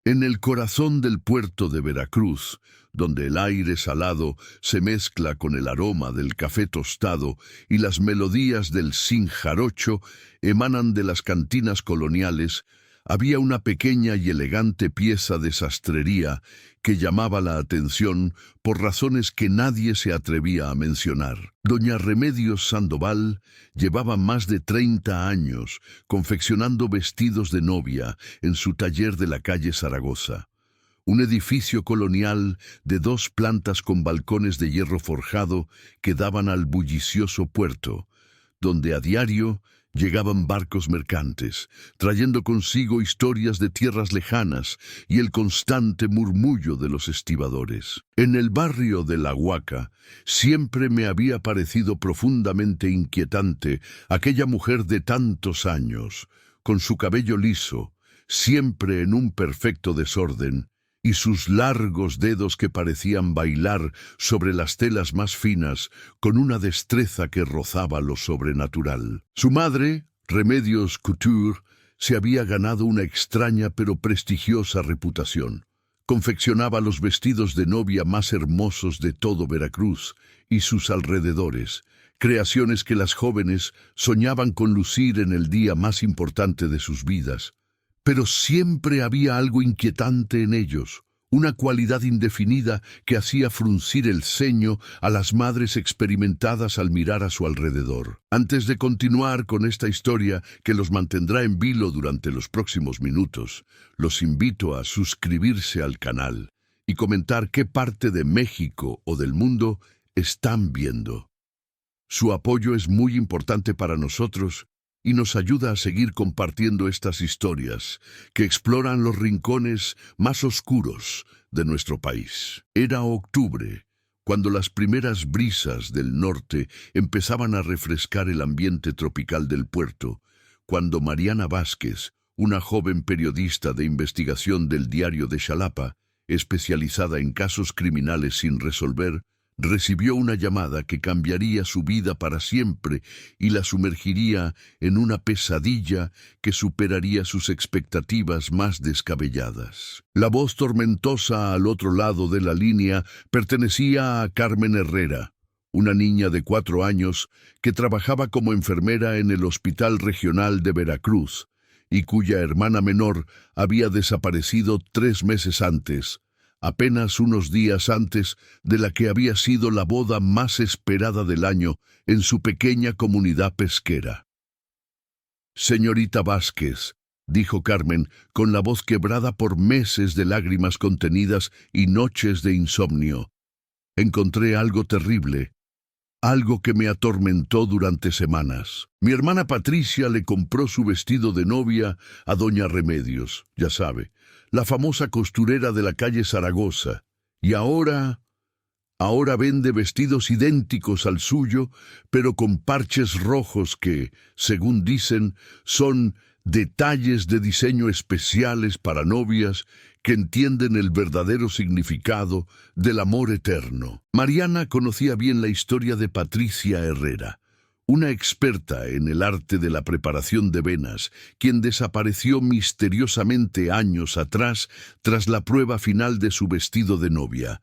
En el corazón del puerto de Veracruz, donde el aire salado se mezcla con el aroma del café tostado y las melodías del sin jarocho emanan de las cantinas coloniales, había una pequeña y elegante pieza de sastrería que llamaba la atención por razones que nadie se atrevía a mencionar. Doña Remedios Sandoval llevaba más de 30 años confeccionando vestidos de novia en su taller de la calle Zaragoza. Un edificio colonial de 2 plantas con balcones de hierro forjado que daban al bullicioso puerto, donde a diario llegaban barcos mercantes, trayendo consigo historias de tierras lejanas y el constante murmullo de los estibadores. En el barrio de La Huaca siempre me había parecido profundamente inquietante aquella mujer de tantos años, con su cabello liso, siempre en un perfecto desorden, y sus largos dedos que parecían bailar sobre las telas más finas con una destreza que rozaba lo sobrenatural. Su madre, Remedios Couture, se había ganado una extraña pero prestigiosa reputación. Confeccionaba los vestidos de novia más hermosos de todo Veracruz y sus alrededores, creaciones que las jóvenes soñaban con lucir en el día más importante de sus vidas. Pero siempre había algo inquietante en ellos, una cualidad indefinida que hacía fruncir el ceño a las madres experimentadas al mirar a su alrededor. Antes de continuar con esta historia que los mantendrá en vilo durante los próximos minutos, los invito a suscribirse al canal y comentar qué parte de México o del mundo están viendo. Su apoyo es muy importante para nosotros y nos ayuda a seguir compartiendo estas historias que exploran los rincones más oscuros de nuestro país. Era octubre, cuando las primeras brisas del norte empezaban a refrescar el ambiente tropical del puerto, cuando Mariana Vázquez, una joven periodista de investigación del Diario de Xalapa, especializada en casos criminales sin resolver, recibió una llamada que cambiaría su vida para siempre y la sumergiría en una pesadilla que superaría sus expectativas más descabelladas. La voz tormentosa al otro lado de la línea pertenecía a Carmen Herrera, una niña de 4 años que trabajaba como enfermera en el Hospital Regional de Veracruz y cuya hermana menor había desaparecido 3 meses antes, apenas unos días antes de la que había sido la boda más esperada del año en su pequeña comunidad pesquera. «Señorita Vázquez», dijo Carmen, con la voz quebrada por meses de lágrimas contenidas y noches de insomnio, «encontré algo terrible, algo que me atormentó durante semanas. Mi hermana Patricia le compró su vestido de novia a doña Remedios, ya sabe, la famosa costurera de la calle Zaragoza, y ahora vende vestidos idénticos al suyo, pero con parches rojos que, según dicen, son detalles de diseño especiales para novias que entienden el verdadero significado del amor eterno». Mariana conocía bien la historia de Patricia Herrera, una experta en el arte de la preparación de venas, quien desapareció misteriosamente años atrás tras la prueba final de su vestido de novia.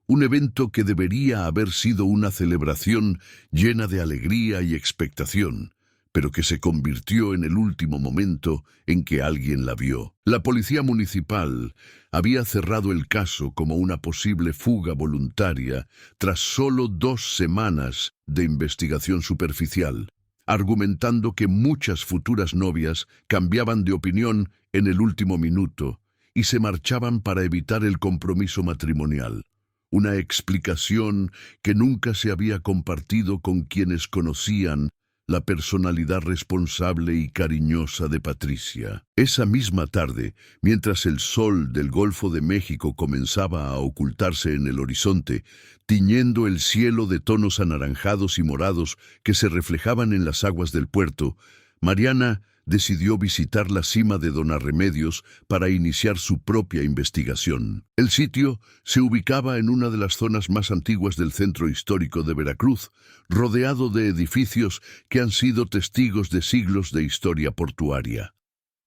Un evento que debería haber sido una celebración llena de alegría y expectación, pero que se convirtió en el último momento en que alguien la vio. La policía municipal había cerrado el caso como una posible fuga voluntaria tras solo 2 semanas de investigación superficial, argumentando que muchas futuras novias cambiaban de opinión en el último minuto y se marchaban para evitar el compromiso matrimonial. Una explicación que nunca se había compartido con quienes conocían la personalidad responsable y cariñosa de Patricia. Esa misma tarde, mientras el sol del Golfo de México comenzaba a ocultarse en el horizonte, tiñendo el cielo de tonos anaranjados y morados que se reflejaban en las aguas del puerto, Mariana decidió visitar la cima de Dona Remedios para iniciar su propia investigación. El sitio se ubicaba en una de las zonas más antiguas del centro histórico de Veracruz, rodeado de edificios que han sido testigos de siglos de historia portuaria.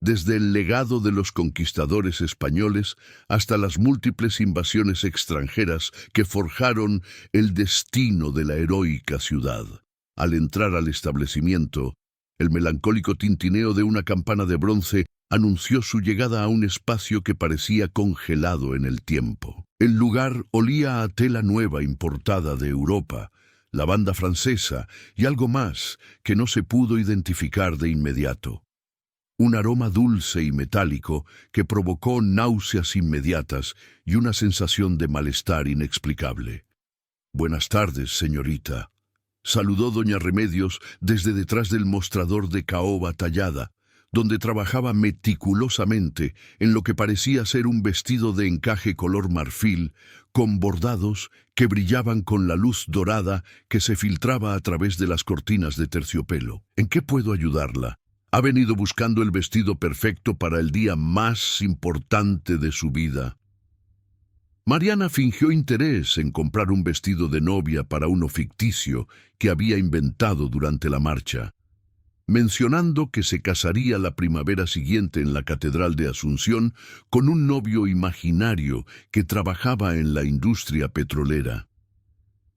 desde el legado de los conquistadores españoles hasta las múltiples invasiones extranjeras que forjaron el destino de la heroica ciudad. Al entrar al establecimiento, el melancólico tintineo de una campana de bronce anunció su llegada a un espacio que parecía congelado en el tiempo. El lugar olía a tela nueva importada de Europa, lavanda francesa y algo más que no se pudo identificar de inmediato. Un aroma dulce y metálico que provocó náuseas inmediatas y una sensación de malestar inexplicable. «Buenas tardes, señorita», saludó doña Remedios desde detrás del mostrador de caoba tallada, donde trabajaba meticulosamente en lo que parecía ser un vestido de encaje color marfil, con bordados que brillaban con la luz dorada que se filtraba a través de las cortinas de terciopelo. «¿En qué puedo ayudarla? Ha venido buscando el vestido perfecto para el día más importante de su vida». Mariana fingió interés en comprar un vestido de novia para uno ficticio que había inventado durante la marcha, mencionando que se casaría la primavera siguiente en la Catedral de Asunción con un novio imaginario que trabajaba en la industria petrolera.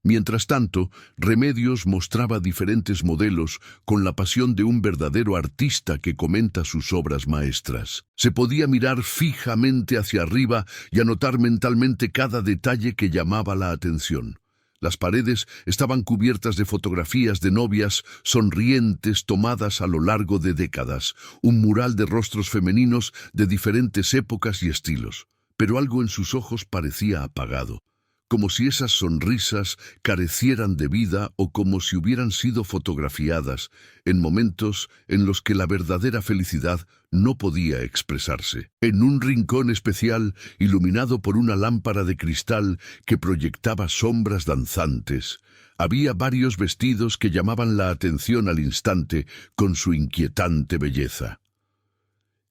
Mientras tanto, Remedios mostraba diferentes modelos con la pasión de un verdadero artista que comenta sus obras maestras. Se podía mirar fijamente hacia arriba y anotar mentalmente cada detalle que llamaba la atención. Las paredes estaban cubiertas de fotografías de novias sonrientes tomadas a lo largo de décadas, un mural de rostros femeninos de diferentes épocas y estilos. Pero algo en sus ojos parecía apagado, como si esas sonrisas carecieran de vida o como si hubieran sido fotografiadas en momentos en los que la verdadera felicidad no podía expresarse. En un rincón especial, iluminado por una lámpara de cristal que proyectaba sombras danzantes, había varios vestidos que llamaban la atención al instante con su inquietante belleza.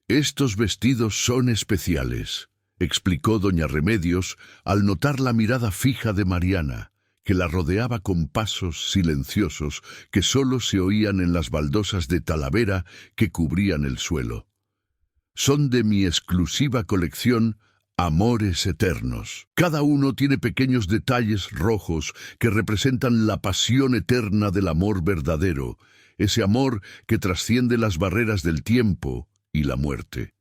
«Estos vestidos son especiales», explicó doña Remedios al notar la mirada fija de Mariana, que la rodeaba con pasos silenciosos que solo se oían en las baldosas de talavera que cubrían el suelo. «Son de mi exclusiva colección Amores Eternos. Cada uno tiene pequeños detalles rojos que representan la pasión eterna del amor verdadero, ese amor que trasciende las barreras del tiempo y la muerte.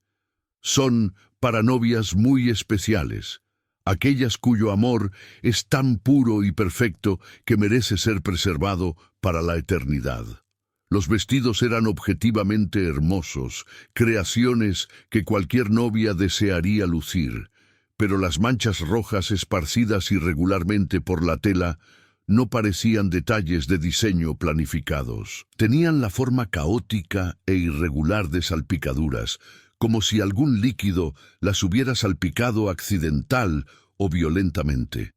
Son para novias muy especiales, aquellas cuyo amor es tan puro y perfecto que merece ser preservado para la eternidad». Los vestidos eran objetivamente hermosos, creaciones que cualquier novia desearía lucir, pero las manchas rojas esparcidas irregularmente por la tela no parecían detalles de diseño planificados. Tenían la forma caótica e irregular de salpicaduras, como si algún líquido las hubiera salpicado accidental o violentamente.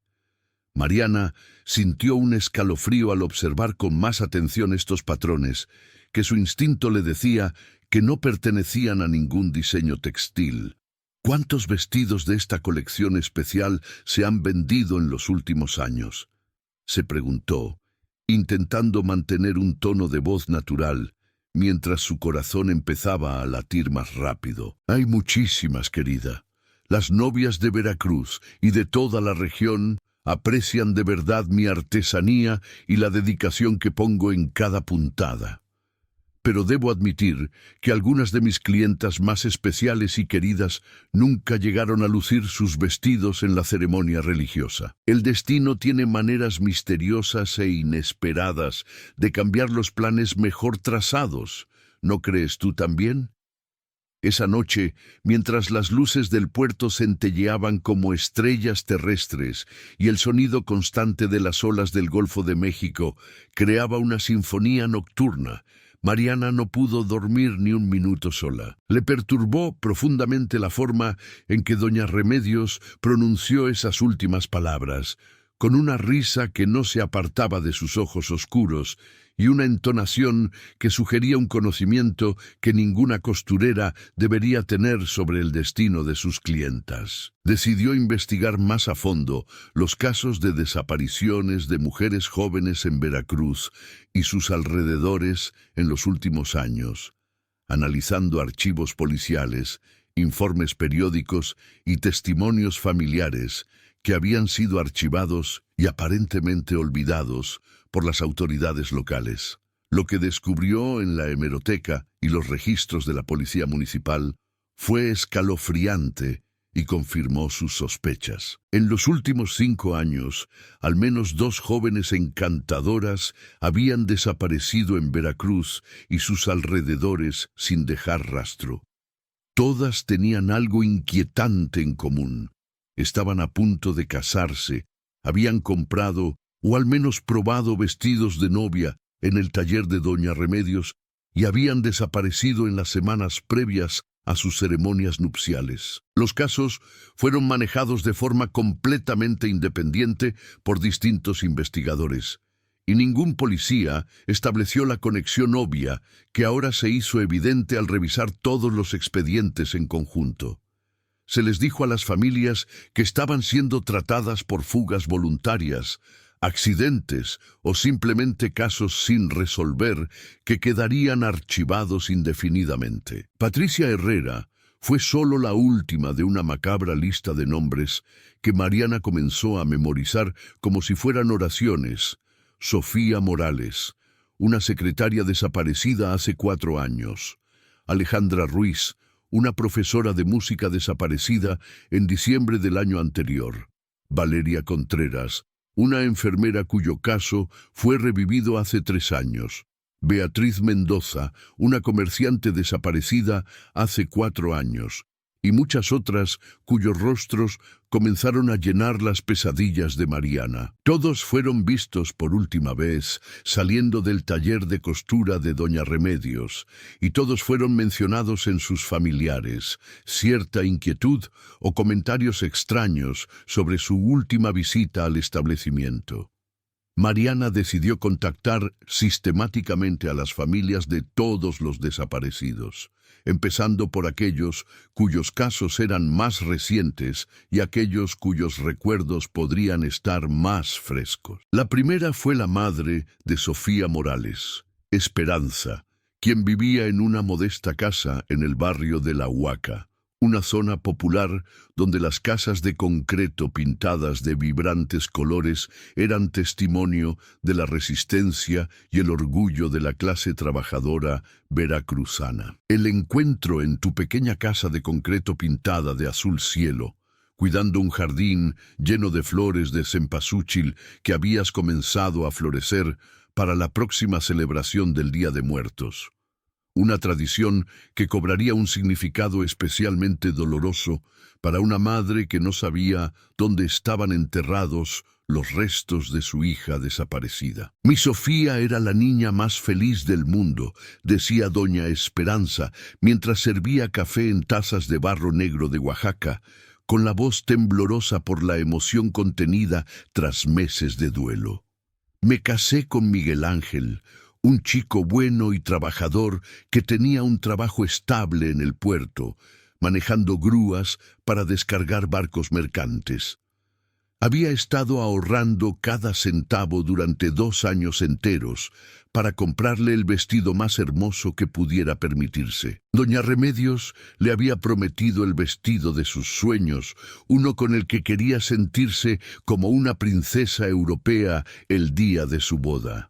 Mariana sintió un escalofrío al observar con más atención estos patrones, que su instinto le decía que no pertenecían a ningún diseño textil. ¿Cuántos vestidos de esta colección especial se han vendido en los últimos años?, se preguntó, intentando mantener un tono de voz natural, mientras su corazón empezaba a latir más rápido. «Hay muchísimas, querida. Las novias de Veracruz y de toda la región aprecian de verdad mi artesanía y la dedicación que pongo en cada puntada. Pero debo admitir que algunas de mis clientas más especiales y queridas nunca llegaron a lucir sus vestidos en la ceremonia religiosa. El destino tiene maneras misteriosas e inesperadas de cambiar los planes mejor trazados. ¿No crees tú también?». Esa noche, mientras las luces del puerto centelleaban como estrellas terrestres y el sonido constante de las olas del Golfo de México creaba una sinfonía nocturna, Mariana no pudo dormir ni un minuto sola. Le perturbó profundamente la forma en que doña Remedios pronunció esas últimas palabras, con una risa que no se apartaba de sus ojos oscuros y una entonación que sugería un conocimiento que ninguna costurera debería tener sobre el destino de sus clientas. Decidió investigar más a fondo los casos de desapariciones de mujeres jóvenes en Veracruz y sus alrededores en los últimos años, analizando archivos policiales, informes periódicos y testimonios familiares que habían sido archivados y aparentemente olvidados por las autoridades locales. Lo que descubrió en la hemeroteca y los registros de la policía municipal fue escalofriante y confirmó sus sospechas. En los últimos 5 años, al menos 2 jóvenes encantadoras habían desaparecido en Veracruz y sus alrededores sin dejar rastro. Todas tenían algo inquietante en común. Estaban a punto de casarse, habían comprado o al menos probado vestidos de novia en el taller de Doña Remedios y habían desaparecido en las semanas previas a sus ceremonias nupciales. Los casos fueron manejados de forma completamente independiente por distintos investigadores, y ningún policía estableció la conexión obvia que ahora se hizo evidente al revisar todos los expedientes en conjunto. Se les dijo a las familias que estaban siendo tratadas por fugas voluntarias, accidentes o simplemente casos sin resolver que quedarían archivados indefinidamente. Patricia Herrera fue solo la última de una macabra lista de nombres que Mariana comenzó a memorizar como si fueran oraciones. Sofía Morales, una secretaria desaparecida hace 4 años. Alejandra Ruiz, una profesora de música desaparecida en diciembre del año anterior. Valeria Contreras, una enfermera cuyo caso fue revivido hace 3 años. Beatriz Mendoza, una comerciante desaparecida hace 4 años. Y muchas otras cuyos rostros comenzaron a llenar las pesadillas de Mariana. Todos fueron vistos por última vez saliendo del taller de costura de Doña Remedios, y todos fueron mencionados en sus familiares. Cierta inquietud o comentarios extraños sobre su última visita al establecimiento. Mariana decidió contactar sistemáticamente a las familias de todos los desaparecidos, empezando por aquellos cuyos casos eran más recientes y aquellos cuyos recuerdos podrían estar más frescos. La primera fue la madre de Sofía Morales, Esperanza, quien vivía en una modesta casa en el barrio de La Huaca, una zona popular donde las casas de concreto pintadas de vibrantes colores eran testimonio de la resistencia y el orgullo de la clase trabajadora veracruzana. El encuentro en tu pequeña casa de concreto pintada de azul cielo, cuidando un jardín lleno de flores de cempasúchil que habías comenzado a florecer para la próxima celebración del Día de Muertos. Una tradición que cobraría un significado especialmente doloroso para una madre que no sabía dónde estaban enterrados los restos de su hija desaparecida. Mi Sofía era la niña más feliz del mundo, decía doña Esperanza, mientras servía café en tazas de barro negro de Oaxaca, con la voz temblorosa por la emoción contenida tras meses de duelo. Me casé con Miguel Ángel, un chico bueno y trabajador que tenía un trabajo estable en el puerto, manejando grúas para descargar barcos mercantes. Había estado ahorrando cada centavo durante 2 años enteros para comprarle el vestido más hermoso que pudiera permitirse. Doña Remedios le había prometido el vestido de sus sueños, uno con el que quería sentirse como una princesa europea el día de su boda.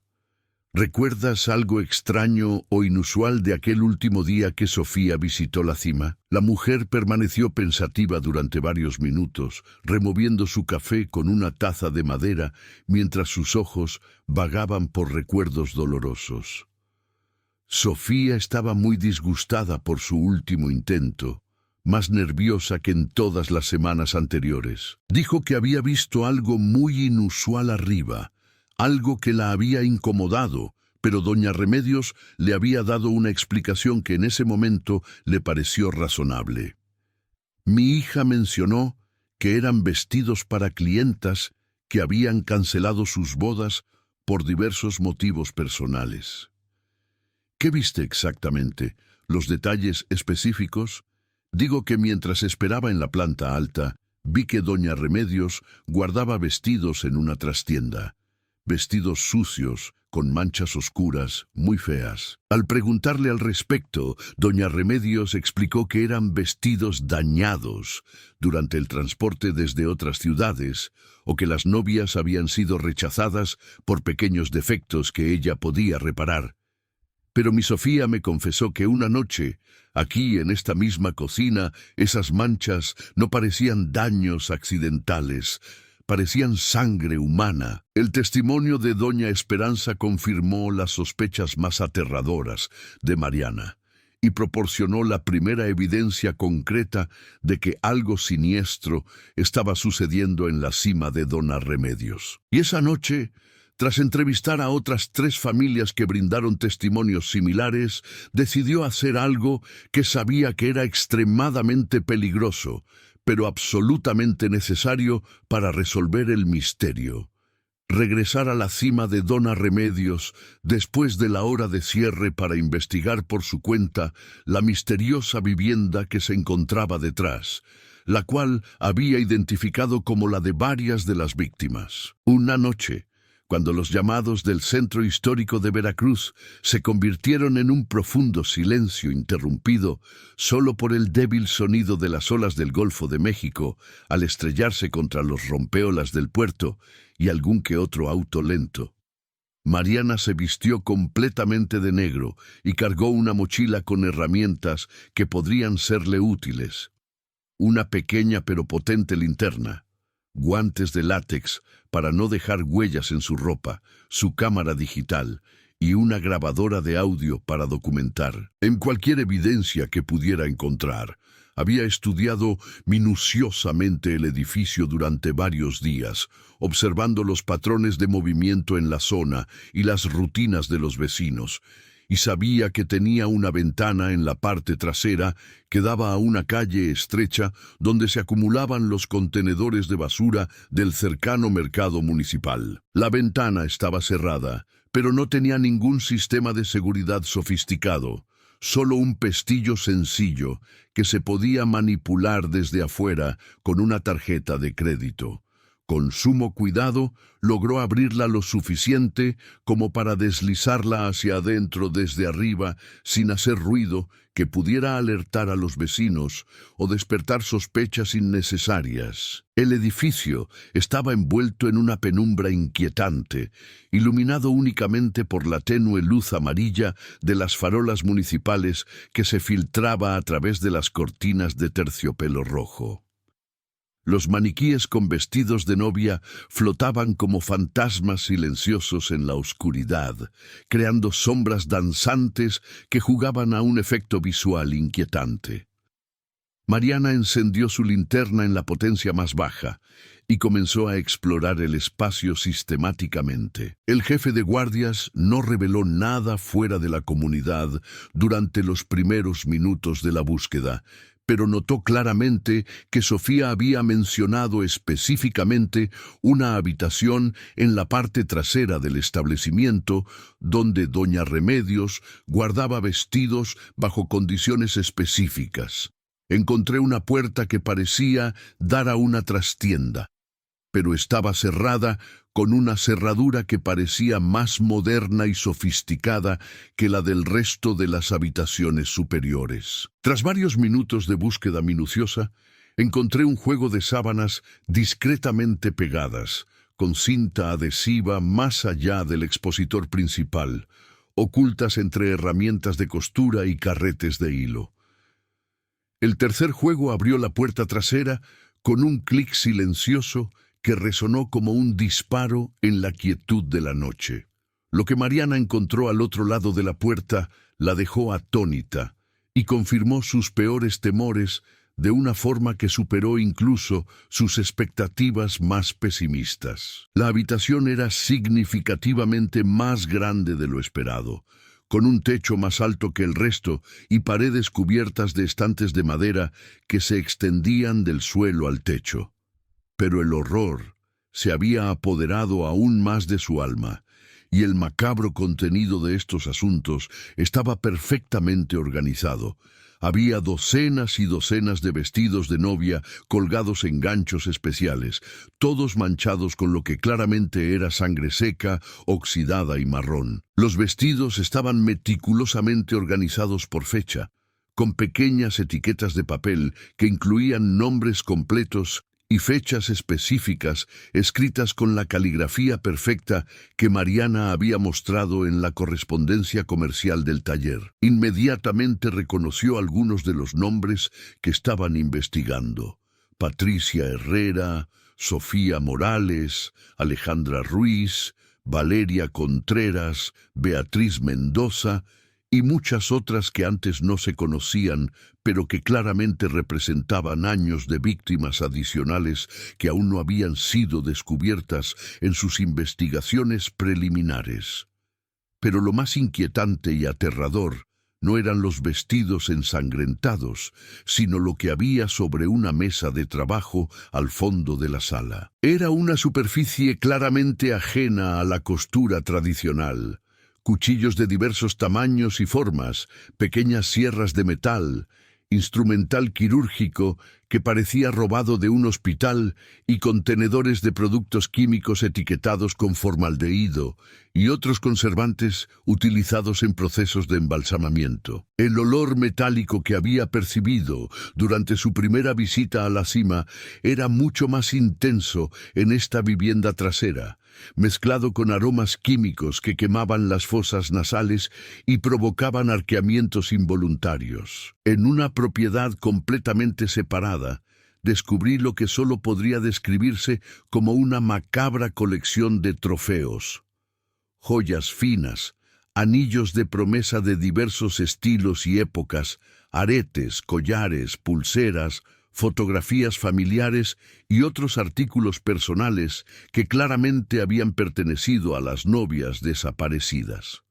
¿Recuerdas algo extraño o inusual de aquel último día que Sofía visitó la cima? La mujer permaneció pensativa durante varios minutos, removiendo su café con una taza de madera, mientras sus ojos vagaban por recuerdos dolorosos. Sofía estaba muy disgustada por su último intento, más nerviosa que en todas las semanas anteriores. Dijo que había visto algo muy inusual arriba, algo que la había incomodado, pero doña Remedios le había dado una explicación que en ese momento le pareció razonable. Mi hija mencionó que eran vestidos para clientas que habían cancelado sus bodas por diversos motivos personales. ¿Qué viste exactamente? ¿Los detalles específicos? Digo que mientras esperaba en la planta alta, vi que doña Remedios guardaba vestidos en una trastienda. Vestidos sucios, con manchas oscuras, muy feas. Al preguntarle al respecto, doña Remedios explicó que eran vestidos dañados durante el transporte desde otras ciudades, o que las novias habían sido rechazadas por pequeños defectos que ella podía reparar. Pero mi Sofía me confesó que una noche, aquí en esta misma cocina, esas manchas no parecían daños accidentales, parecían sangre humana. El testimonio de doña Esperanza confirmó las sospechas más aterradoras de Mariana y proporcionó la primera evidencia concreta de que algo siniestro estaba sucediendo en la cima de Dona Remedios. Y esa noche, tras entrevistar a otras 3 familias que brindaron testimonios similares, decidió hacer algo que sabía que era extremadamente peligroso, pero absolutamente necesario para resolver el misterio. Regresar a la cima de Dona Remedios después de la hora de cierre para investigar por su cuenta la misteriosa vivienda que se encontraba detrás, la cual había identificado como la de varias de las víctimas. Una noche, cuando los llamados del Centro Histórico de Veracruz se convirtieron en un profundo silencio interrumpido solo por el débil sonido de las olas del Golfo de México al estrellarse contra los rompeolas del puerto y algún que otro auto lento, Mariana se vistió completamente de negro y cargó una mochila con herramientas que podrían serle útiles. Una pequeña pero potente linterna, guantes de látex para no dejar huellas en su ropa, su cámara digital y una grabadora de audio para documentar. En cualquier evidencia que pudiera encontrar, había estudiado minuciosamente el edificio durante varios días, observando los patrones de movimiento en la zona y las rutinas de los vecinos, y sabía que tenía una ventana en la parte trasera que daba a una calle estrecha donde se acumulaban los contenedores de basura del cercano mercado municipal. La ventana estaba cerrada, pero no tenía ningún sistema de seguridad sofisticado, solo un pestillo sencillo que se podía manipular desde afuera con una tarjeta de crédito. Con sumo cuidado, logró abrirla lo suficiente como para deslizarla hacia adentro desde arriba sin hacer ruido que pudiera alertar a los vecinos o despertar sospechas innecesarias. El edificio estaba envuelto en una penumbra inquietante, iluminado únicamente por la tenue luz amarilla de las farolas municipales que se filtraba a través de las cortinas de terciopelo rojo. Los maniquíes con vestidos de novia flotaban como fantasmas silenciosos en la oscuridad, creando sombras danzantes que jugaban a un efecto visual inquietante. Mariana encendió su linterna en la potencia más baja y comenzó a explorar el espacio sistemáticamente. El jefe de guardias no reveló nada fuera de la comunidad durante los primeros minutos de la búsqueda, pero notó claramente que Sofía había mencionado específicamente una habitación en la parte trasera del establecimiento donde doña Remedios guardaba vestidos bajo condiciones específicas. Encontré una puerta que parecía dar a una trastienda, pero estaba cerrada con una cerradura que parecía más moderna y sofisticada que la del resto de las habitaciones superiores. Tras varios minutos de búsqueda minuciosa, encontré un juego de sábanas discretamente pegadas, con cinta adhesiva más allá del expositor principal, ocultas entre herramientas de costura y carretes de hilo. El tercer juego abrió la puerta trasera con un clic silencioso que resonó como un disparo en la quietud de la noche. Lo que Mariana encontró al otro lado de la puerta la dejó atónita y confirmó sus peores temores de una forma que superó incluso sus expectativas más pesimistas. La habitación era significativamente más grande de lo esperado, con un techo más alto que el resto y paredes cubiertas de estantes de madera que se extendían del suelo al techo. Pero el horror se había apoderado aún más de su alma, y el macabro contenido de estos asuntos estaba perfectamente organizado, Había docenas y docenas de vestidos de novia colgados en ganchos especiales, todos manchados con lo que claramente era sangre seca, oxidada y marrón. Los vestidos estaban meticulosamente organizados por fecha, con pequeñas etiquetas de papel que incluían nombres completos y fechas específicas escritas con la caligrafía perfecta que Mariana había mostrado en la correspondencia comercial del taller. Inmediatamente reconoció algunos de los nombres que estaban investigando: Patricia Herrera, Sofía Morales, Alejandra Ruiz, Valeria Contreras, Beatriz Mendoza y muchas otras que antes no se conocían, pero que claramente representaban años de víctimas adicionales que aún no habían sido descubiertas en sus investigaciones preliminares. Pero lo más inquietante y aterrador no eran los vestidos ensangrentados, sino lo que había sobre una mesa de trabajo al fondo de la sala. Era una superficie claramente ajena a la costura tradicional. Cuchillos de diversos tamaños y formas, pequeñas sierras de metal, instrumental quirúrgico que parecía robado de un hospital y contenedores de productos químicos etiquetados con formaldehído y otros conservantes utilizados en procesos de embalsamamiento. El olor metálico que había percibido durante su primera visita a la cima era mucho más intenso en esta vivienda trasera, mezclado con aromas químicos que quemaban las fosas nasales y provocaban arqueamientos involuntarios. En una propiedad completamente separada, descubrí lo que solo podría describirse como una macabra colección de trofeos. Joyas finas, anillos de promesa de diversos estilos y épocas, aretes, collares, pulseras, fotografías familiares y otros artículos personales que claramente habían pertenecido a las novias desaparecidas.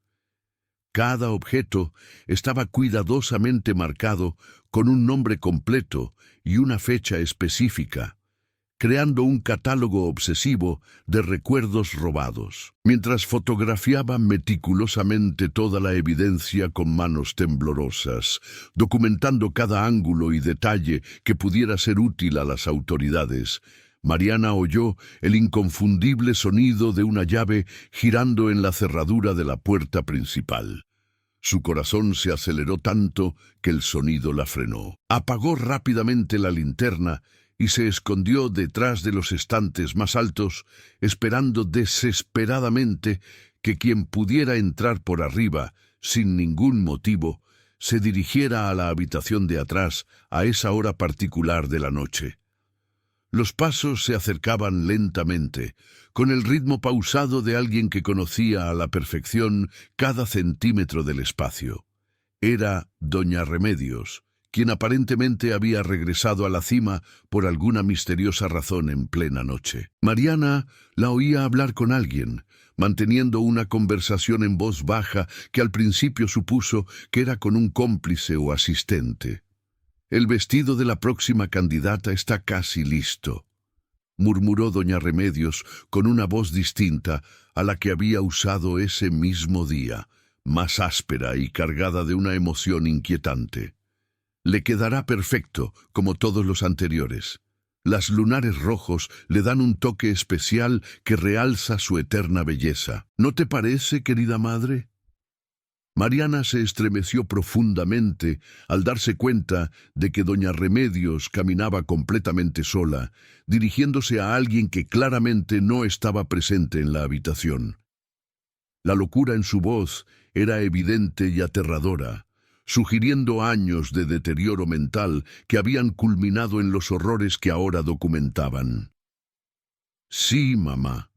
Cada objeto estaba cuidadosamente marcado con un nombre completo y una fecha específica, creando un catálogo obsesivo de recuerdos robados. Mientras fotografiaba meticulosamente toda la evidencia con manos temblorosas, documentando cada ángulo y detalle que pudiera ser útil a las autoridades, Mariana oyó el inconfundible sonido de una llave girando en la cerradura de la puerta principal. Su corazón se aceleró tanto que el sonido la frenó. Apagó rápidamente la linterna y se escondió detrás de los estantes más altos, esperando desesperadamente que quien pudiera entrar por arriba, sin ningún motivo, se dirigiera a la habitación de atrás a esa hora particular de la noche. Los pasos se acercaban lentamente, con el ritmo pausado de alguien que conocía a la perfección cada centímetro del espacio. Era Doña Remedios, quien aparentemente había regresado a la cima por alguna misteriosa razón en plena noche. Mariana la oía hablar con alguien, manteniendo una conversación en voz baja que al principio supuso que era con un cómplice o asistente. «El vestido de la próxima candidata está casi listo», murmuró Doña Remedios con una voz distinta a la que había usado ese mismo día, más áspera y cargada de una emoción inquietante. «Le quedará perfecto, como todos los anteriores. Las lunares rojos le dan un toque especial que realza su eterna belleza. ¿No te parece, querida madre?» Mariana se estremeció profundamente al darse cuenta de que Doña Remedios caminaba completamente sola, dirigiéndose a alguien que claramente no estaba presente en la habitación. La locura en su voz era evidente y aterradora, sugiriendo años de deterioro mental que habían culminado en los horrores que ahora documentaban. «Sí, mamá.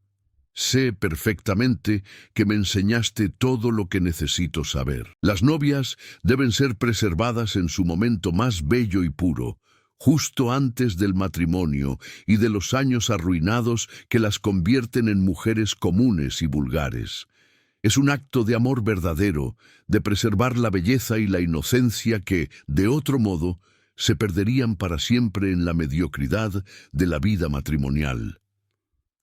Sé perfectamente que me enseñaste todo lo que necesito saber. Las novias deben ser preservadas en su momento más bello y puro, justo antes del matrimonio y de los años arruinados que las convierten en mujeres comunes y vulgares. Es un acto de amor verdadero, de preservar la belleza y la inocencia que, de otro modo, se perderían para siempre en la mediocridad de la vida matrimonial».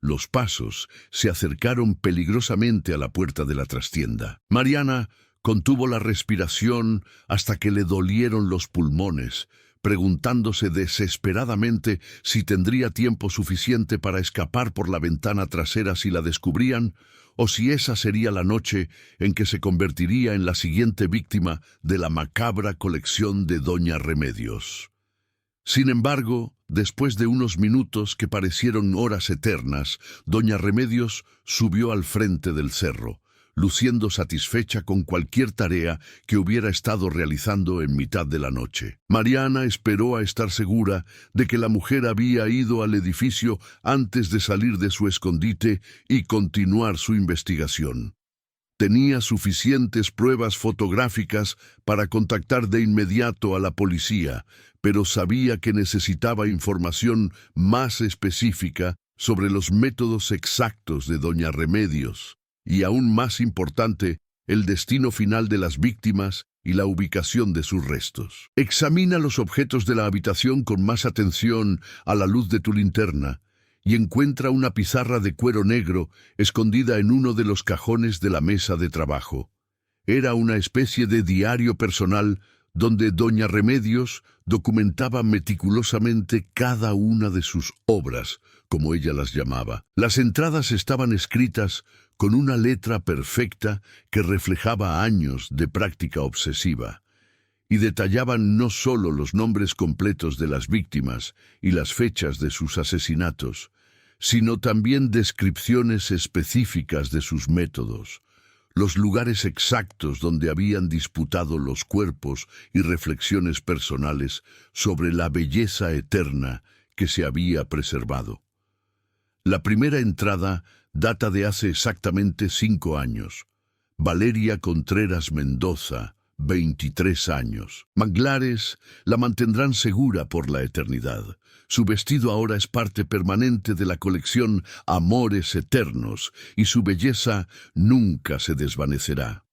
Los pasos se acercaron peligrosamente a la puerta de la trastienda. Mariana Contuvo la respiración hasta que le dolieron los pulmones, preguntándose desesperadamente si tendría tiempo suficiente para escapar por la ventana trasera si la descubrían, o si esa sería la noche en que se convertiría en la siguiente víctima de la macabra colección de Doña Remedios. Sin embargo, después de unos minutos que parecieron horas eternas, Doña Remedios subió al frente del cerro, luciendo satisfecha con cualquier tarea que hubiera estado realizando en mitad de la noche. Mariana esperó a estar segura de que la mujer había ido al edificio antes de salir de su escondite y continuar su investigación. Tenía suficientes pruebas fotográficas para contactar de inmediato a la policía, pero sabía que necesitaba información más específica sobre los métodos exactos de Doña Remedios. Y aún más importante, el destino final de las víctimas y la ubicación de sus restos. Examina los objetos de la habitación con más atención a la luz de tu linterna y encuentra una pizarra de cuero negro escondida en uno de los cajones de la mesa de trabajo. Era una especie de diario personal donde Doña Remedios documentaba meticulosamente cada una de sus obras, como ella las llamaba. Las entradas estaban escritas con una letra perfecta que reflejaba años de práctica obsesiva, y detallaban no solo los nombres completos de las víctimas y las fechas de sus asesinatos, sino también descripciones específicas de sus métodos, los lugares exactos donde habían disputado los cuerpos y reflexiones personales sobre la belleza eterna que se había preservado. La primera entrada data de hace exactamente 5 años. Valeria Contreras Mendoza, 23 años. Manglares la mantendrán segura por la eternidad. Su vestido ahora es parte permanente de la colección Amores Eternos y su belleza nunca se desvanecerá.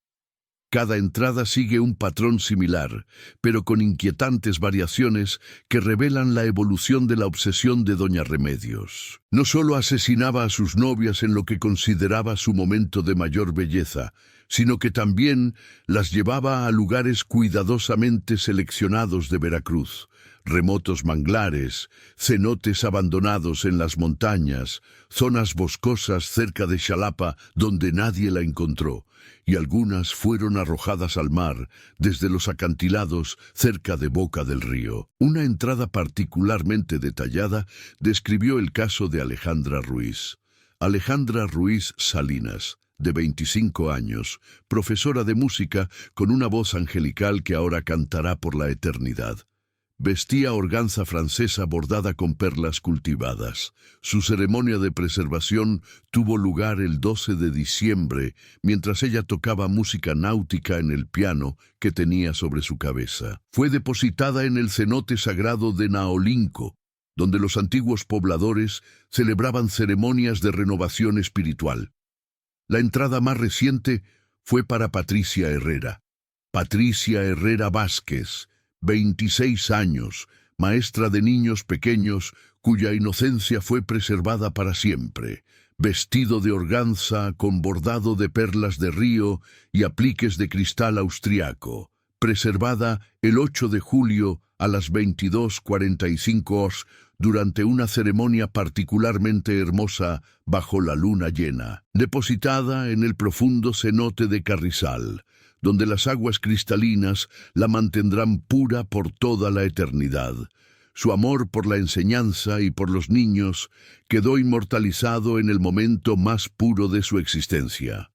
Cada entrada sigue un patrón similar, pero con inquietantes variaciones que revelan la evolución de la obsesión de Doña Remedios. No solo asesinaba a sus novias en lo que consideraba su momento de mayor belleza, sino que también las llevaba a lugares cuidadosamente seleccionados de Veracruz, remotos manglares, cenotes abandonados en las montañas, zonas boscosas cerca de Xalapa donde nadie la encontró, y algunas fueron arrojadas al mar desde los acantilados cerca de Boca del Río. Una entrada particularmente detallada describió el caso de Alejandra Ruiz. Alejandra Ruiz Salinas, de 25 años, profesora de música con una voz angelical que ahora cantará por la eternidad. Vestía organza francesa bordada con perlas cultivadas. Su ceremonia de preservación tuvo lugar el 12 de diciembre, mientras ella tocaba música náutica en el piano que tenía sobre su cabeza. Fue depositada en el cenote sagrado de Naolinco, donde los antiguos pobladores celebraban ceremonias de renovación espiritual. La entrada más reciente fue para Patricia Herrera. Patricia Herrera Vázquez, 26 años, maestra de niños pequeños cuya inocencia fue preservada para siempre, vestido de organza con bordado de perlas de río y apliques de cristal austriaco, preservada el 8 de julio a las 22:45 horas durante una ceremonia particularmente hermosa bajo la luna llena, depositada en el profundo cenote de Carrizal, donde las aguas cristalinas la mantendrán pura por toda la eternidad. Su amor por la enseñanza y por los niños quedó inmortalizado en el momento más puro de su existencia.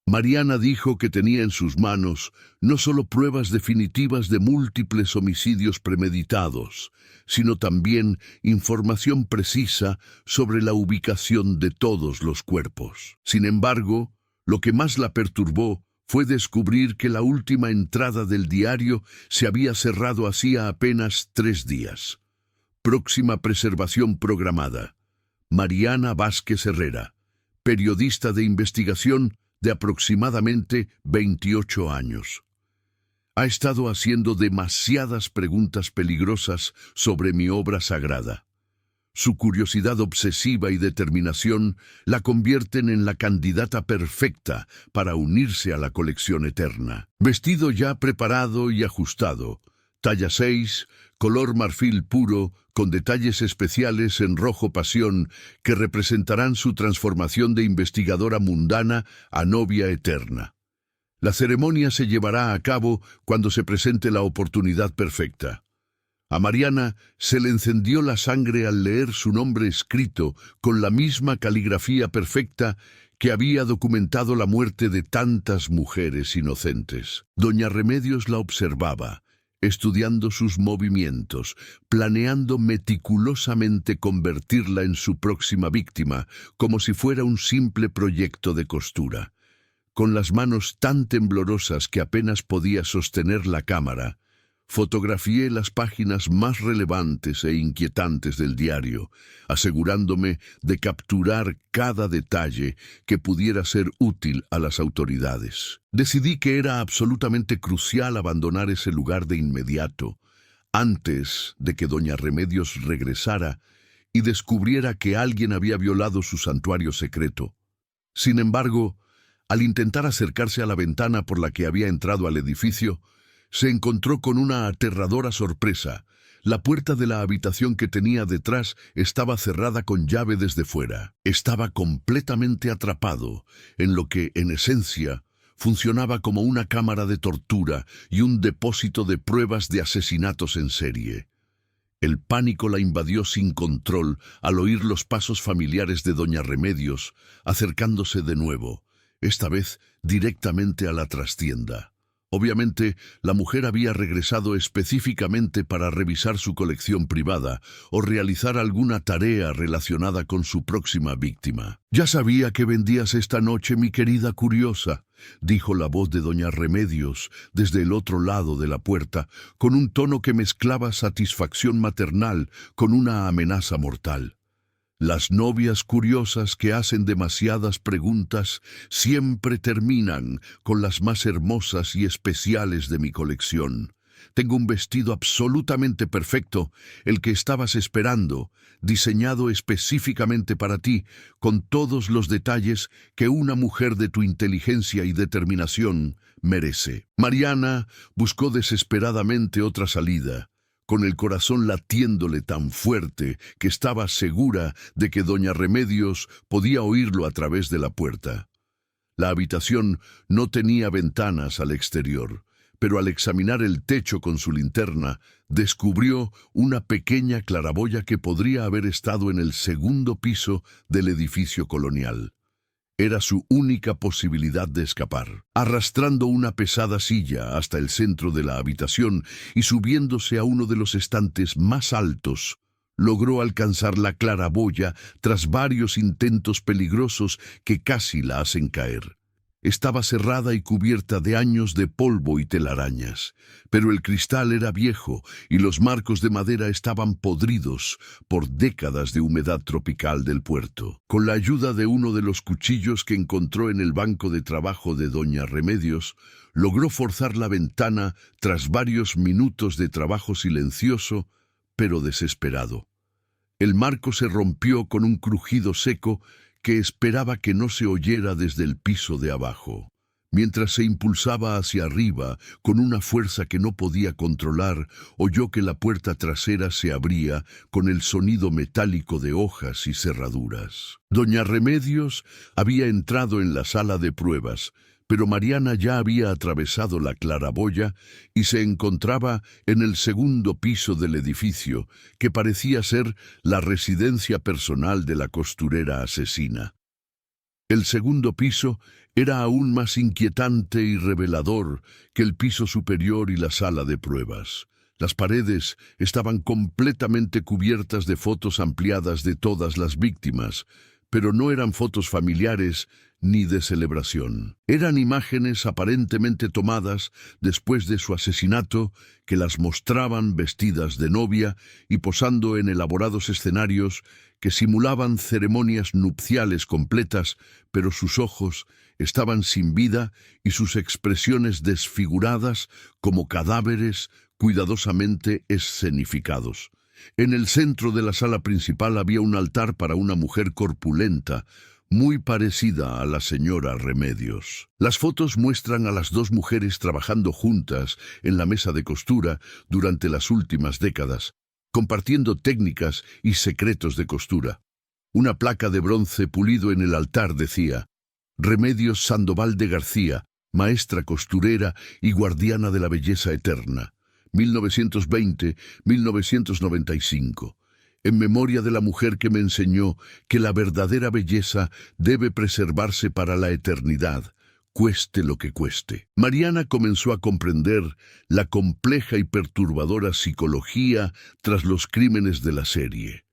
Mariana dijo que tenía en sus manos no solo pruebas definitivas de múltiples homicidios premeditados, sino también información precisa sobre la ubicación de todos los cuerpos. Sin embargo, lo que más la perturbó fue descubrir que la última entrada del diario se había cerrado hacía apenas 3 días. Próxima preservación programada. Mariana Vázquez Herrera, periodista de investigación de aproximadamente 28 años. Ha estado haciendo demasiadas preguntas peligrosas sobre mi obra sagrada. Su curiosidad obsesiva y determinación la convierten en la candidata perfecta para unirse a la colección eterna. Vestido ya preparado y ajustado, talla 6, color marfil puro, con detalles especiales en rojo pasión que representarán su transformación de investigadora mundana a novia eterna. La ceremonia se llevará a cabo cuando se presente la oportunidad perfecta. A Mariana se le encendió la sangre al leer su nombre escrito con la misma caligrafía perfecta que había documentado la muerte de tantas mujeres inocentes. Doña Remedios la observaba, estudiando sus movimientos, planeando meticulosamente convertirla en su próxima víctima, como si fuera un simple proyecto de costura. Con las manos tan temblorosas que apenas podía sostener la cámara, fotografié las páginas más relevantes e inquietantes del diario, asegurándome de capturar cada detalle que pudiera ser útil a las autoridades. Decidí que era absolutamente crucial abandonar ese lugar de inmediato, antes de que doña Remedios regresara y descubriera que alguien había violado su santuario secreto. Sin embargo, al intentar acercarse a la ventana por la que había entrado al edificio, se encontró con una aterradora sorpresa. La puerta de la habitación que tenía detrás estaba cerrada con llave desde fuera. Estaba completamente atrapado en lo que, en esencia, funcionaba como una cámara de tortura y un depósito de pruebas de asesinatos en serie. El pánico la invadió sin control al oír los pasos familiares de doña Remedios, acercándose de nuevo, esta vez directamente a la trastienda. Obviamente, la mujer había regresado específicamente para revisar su colección privada o realizar alguna tarea relacionada con su próxima víctima. «Ya sabía que vendías esta noche, mi querida curiosa», dijo la voz de doña Remedios desde el otro lado de la puerta, con un tono que mezclaba satisfacción maternal con una amenaza mortal. Las novias curiosas que hacen demasiadas preguntas siempre terminan con las más hermosas y especiales de mi colección. Tengo un vestido absolutamente perfecto, el que estabas esperando, diseñado específicamente para ti, con todos los detalles que una mujer de tu inteligencia y determinación merece. Mariana buscó desesperadamente otra salida, con el corazón latiéndole tan fuerte que estaba segura de que doña Remedios podía oírlo a través de la puerta. La habitación no tenía ventanas al exterior, pero al examinar el techo con su linterna, descubrió una pequeña claraboya que podría haber estado en el segundo piso del edificio colonial. Era su única posibilidad de escapar. Arrastrando una pesada silla hasta el centro de la habitación y subiéndose a uno de los estantes más altos, logró alcanzar la claraboya tras varios intentos peligrosos que casi la hacen caer. Estaba cerrada y cubierta de años de polvo y telarañas, pero el cristal era viejo y los marcos de madera estaban podridos por décadas de humedad tropical del puerto. Con la ayuda de uno de los cuchillos que encontró en el banco de trabajo de doña Remedios, logró forzar la ventana tras varios minutos de trabajo silencioso, pero desesperado. El marco se rompió con un crujido seco que esperaba que no se oyera desde el piso de abajo. Mientras se impulsaba hacia arriba con una fuerza que no podía controlar, oyó que la puerta trasera se abría con el sonido metálico de hojas y cerraduras. Doña Remedios había entrado en la sala de pruebas, pero Mariana ya había atravesado la claraboya y se encontraba en el segundo piso del edificio, que parecía ser la residencia personal de la costurera asesina. El segundo piso era aún más inquietante y revelador que el piso superior y la sala de pruebas. Las paredes estaban completamente cubiertas de fotos ampliadas de todas las víctimas, pero no eran fotos familiares ni de celebración. Eran imágenes aparentemente tomadas después de su asesinato que las mostraban vestidas de novia y posando en elaborados escenarios que simulaban ceremonias nupciales completas, pero sus ojos estaban sin vida y sus expresiones desfiguradas como cadáveres cuidadosamente escenificados. En el centro de la sala principal había un altar para una mujer corpulenta, muy parecida a la señora Remedios. Las fotos muestran a las dos mujeres trabajando juntas en la mesa de costura durante las últimas décadas, compartiendo técnicas y secretos de costura. Una placa de bronce pulido en el altar decía: Remedios Sandoval de García, maestra costurera y guardiana de la belleza eterna, 1920-1995. En memoria de la mujer que me enseñó que la verdadera belleza debe preservarse para la eternidad, cueste lo que cueste. Mariana comenzó a comprender la compleja y perturbadora psicología tras los crímenes de la serie.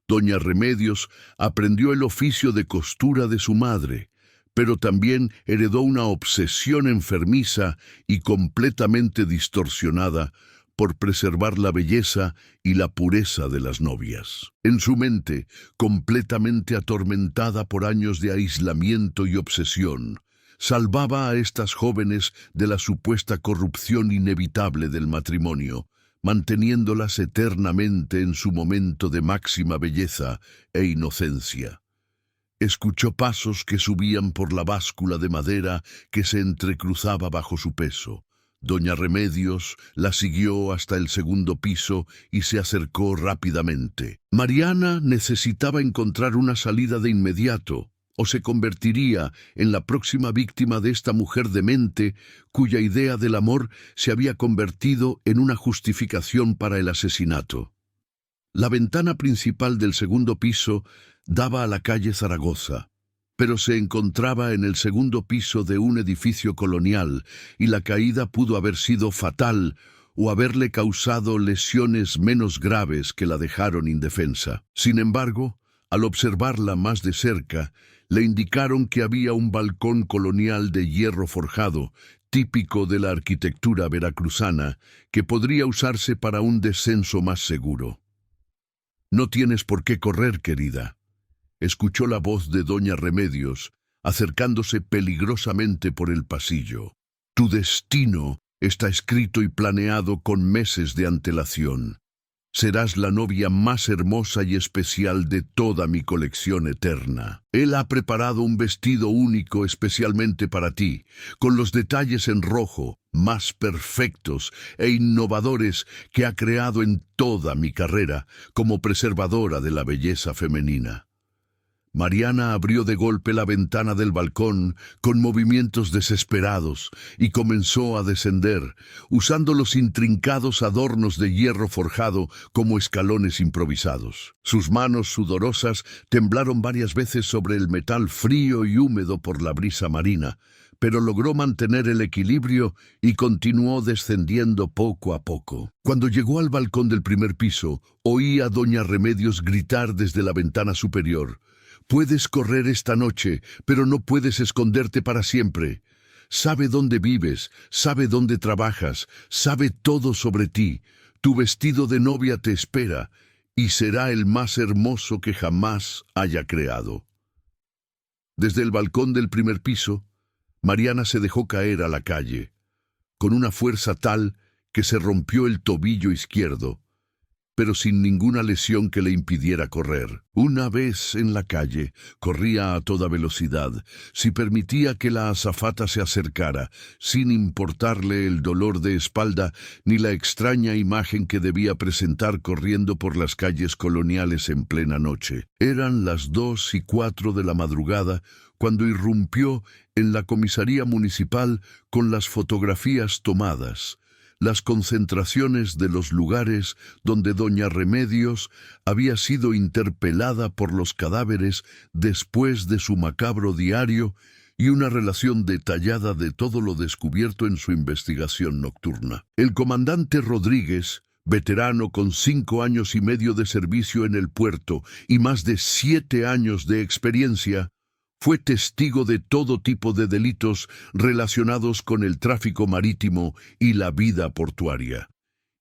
Doña Remedios aprendió el oficio de costura de su madre, pero también heredó una obsesión enfermiza y completamente distorsionada por preservar la belleza y la pureza de las novias. En su mente, completamente atormentada por años de aislamiento y obsesión, salvaba a estas jóvenes de la supuesta corrupción inevitable del matrimonio, manteniéndolas eternamente en su momento de máxima belleza e inocencia. Escuchó pasos que subían por la báscula de madera que se entrecruzaba bajo su peso. Doña Remedios la siguió hasta el segundo piso y se acercó rápidamente. Mariana necesitaba encontrar una salida de inmediato, o se convertiría en la próxima víctima de esta mujer demente cuya idea del amor se había convertido en una justificación para el asesinato. La ventana principal del segundo piso daba a la calle Zaragoza, pero se encontraba en el segundo piso de un edificio colonial y la caída pudo haber sido fatal o haberle causado lesiones menos graves que la dejaron indefensa. Sin embargo, al observarla más de cerca, le indicaron que había un balcón colonial de hierro forjado, típico de la arquitectura veracruzana, que podría usarse para un descenso más seguro. «No tienes por qué correr, querida», escuchó la voz de doña Remedios, acercándose peligrosamente por el pasillo. «Tu destino está escrito y planeado con meses de antelación. Serás la novia más hermosa y especial de toda mi colección eterna. Él ha preparado un vestido único especialmente para ti, con los detalles en rojo, más perfectos e innovadores que ha creado en toda mi carrera como preservadora de la belleza femenina». Mariana abrió de golpe la ventana del balcón con movimientos desesperados y comenzó a descender, usando los intrincados adornos de hierro forjado como escalones improvisados. Sus manos sudorosas temblaron varias veces sobre el metal frío y húmedo por la brisa marina, pero logró mantener el equilibrio y continuó descendiendo poco a poco. Cuando llegó al balcón del primer piso, oí a doña Remedios gritar desde la ventana superior: «Puedes correr esta noche, pero no puedes esconderte para siempre. Sabe dónde vives, sabe dónde trabajas, sabe todo sobre ti. Tu vestido de novia te espera y será el más hermoso que jamás haya creado». Desde el balcón del primer piso, Mariana se dejó caer a la calle, con una fuerza tal que se rompió el tobillo izquierdo, pero sin ninguna lesión que le impidiera correr. Una vez en la calle, corría a toda velocidad, si permitía que la azafata se acercara, sin importarle el dolor de espalda ni la extraña imagen que debía presentar corriendo por las calles coloniales en plena noche. Eran las 2:04 de la madrugada cuando irrumpió en la comisaría municipal con las fotografías tomadas, las concentraciones de los lugares donde doña Remedios había sido interpelada por los cadáveres después de su macabro diario y una relación detallada de todo lo descubierto en su investigación nocturna. El comandante Rodríguez, veterano con 5 años y medio de servicio en el puerto y más de 7 años de experiencia, fue testigo de todo tipo de delitos relacionados con el tráfico marítimo y la vida portuaria.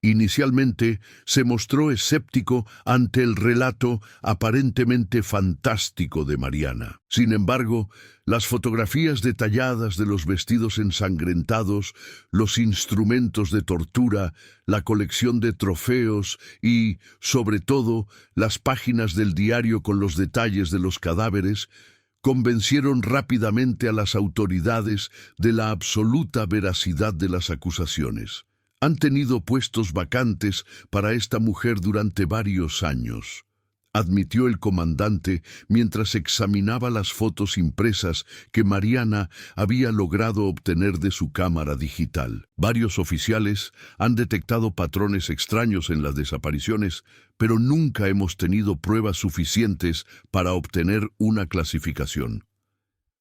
Inicialmente se mostró escéptico ante el relato aparentemente fantástico de Mariana. Sin embargo, las fotografías detalladas de los vestidos ensangrentados, los instrumentos de tortura, la colección de trofeos y, sobre todo, las páginas del diario con los detalles de los cadáveres, convencieron rápidamente a las autoridades de la absoluta veracidad de las acusaciones. Han tenido puestos vacantes para esta mujer durante varios años, admitió el comandante mientras examinaba las fotos impresas que Mariana había logrado obtener de su cámara digital. Varios oficiales han detectado patrones extraños en las desapariciones, pero nunca hemos tenido pruebas suficientes para obtener una clasificación.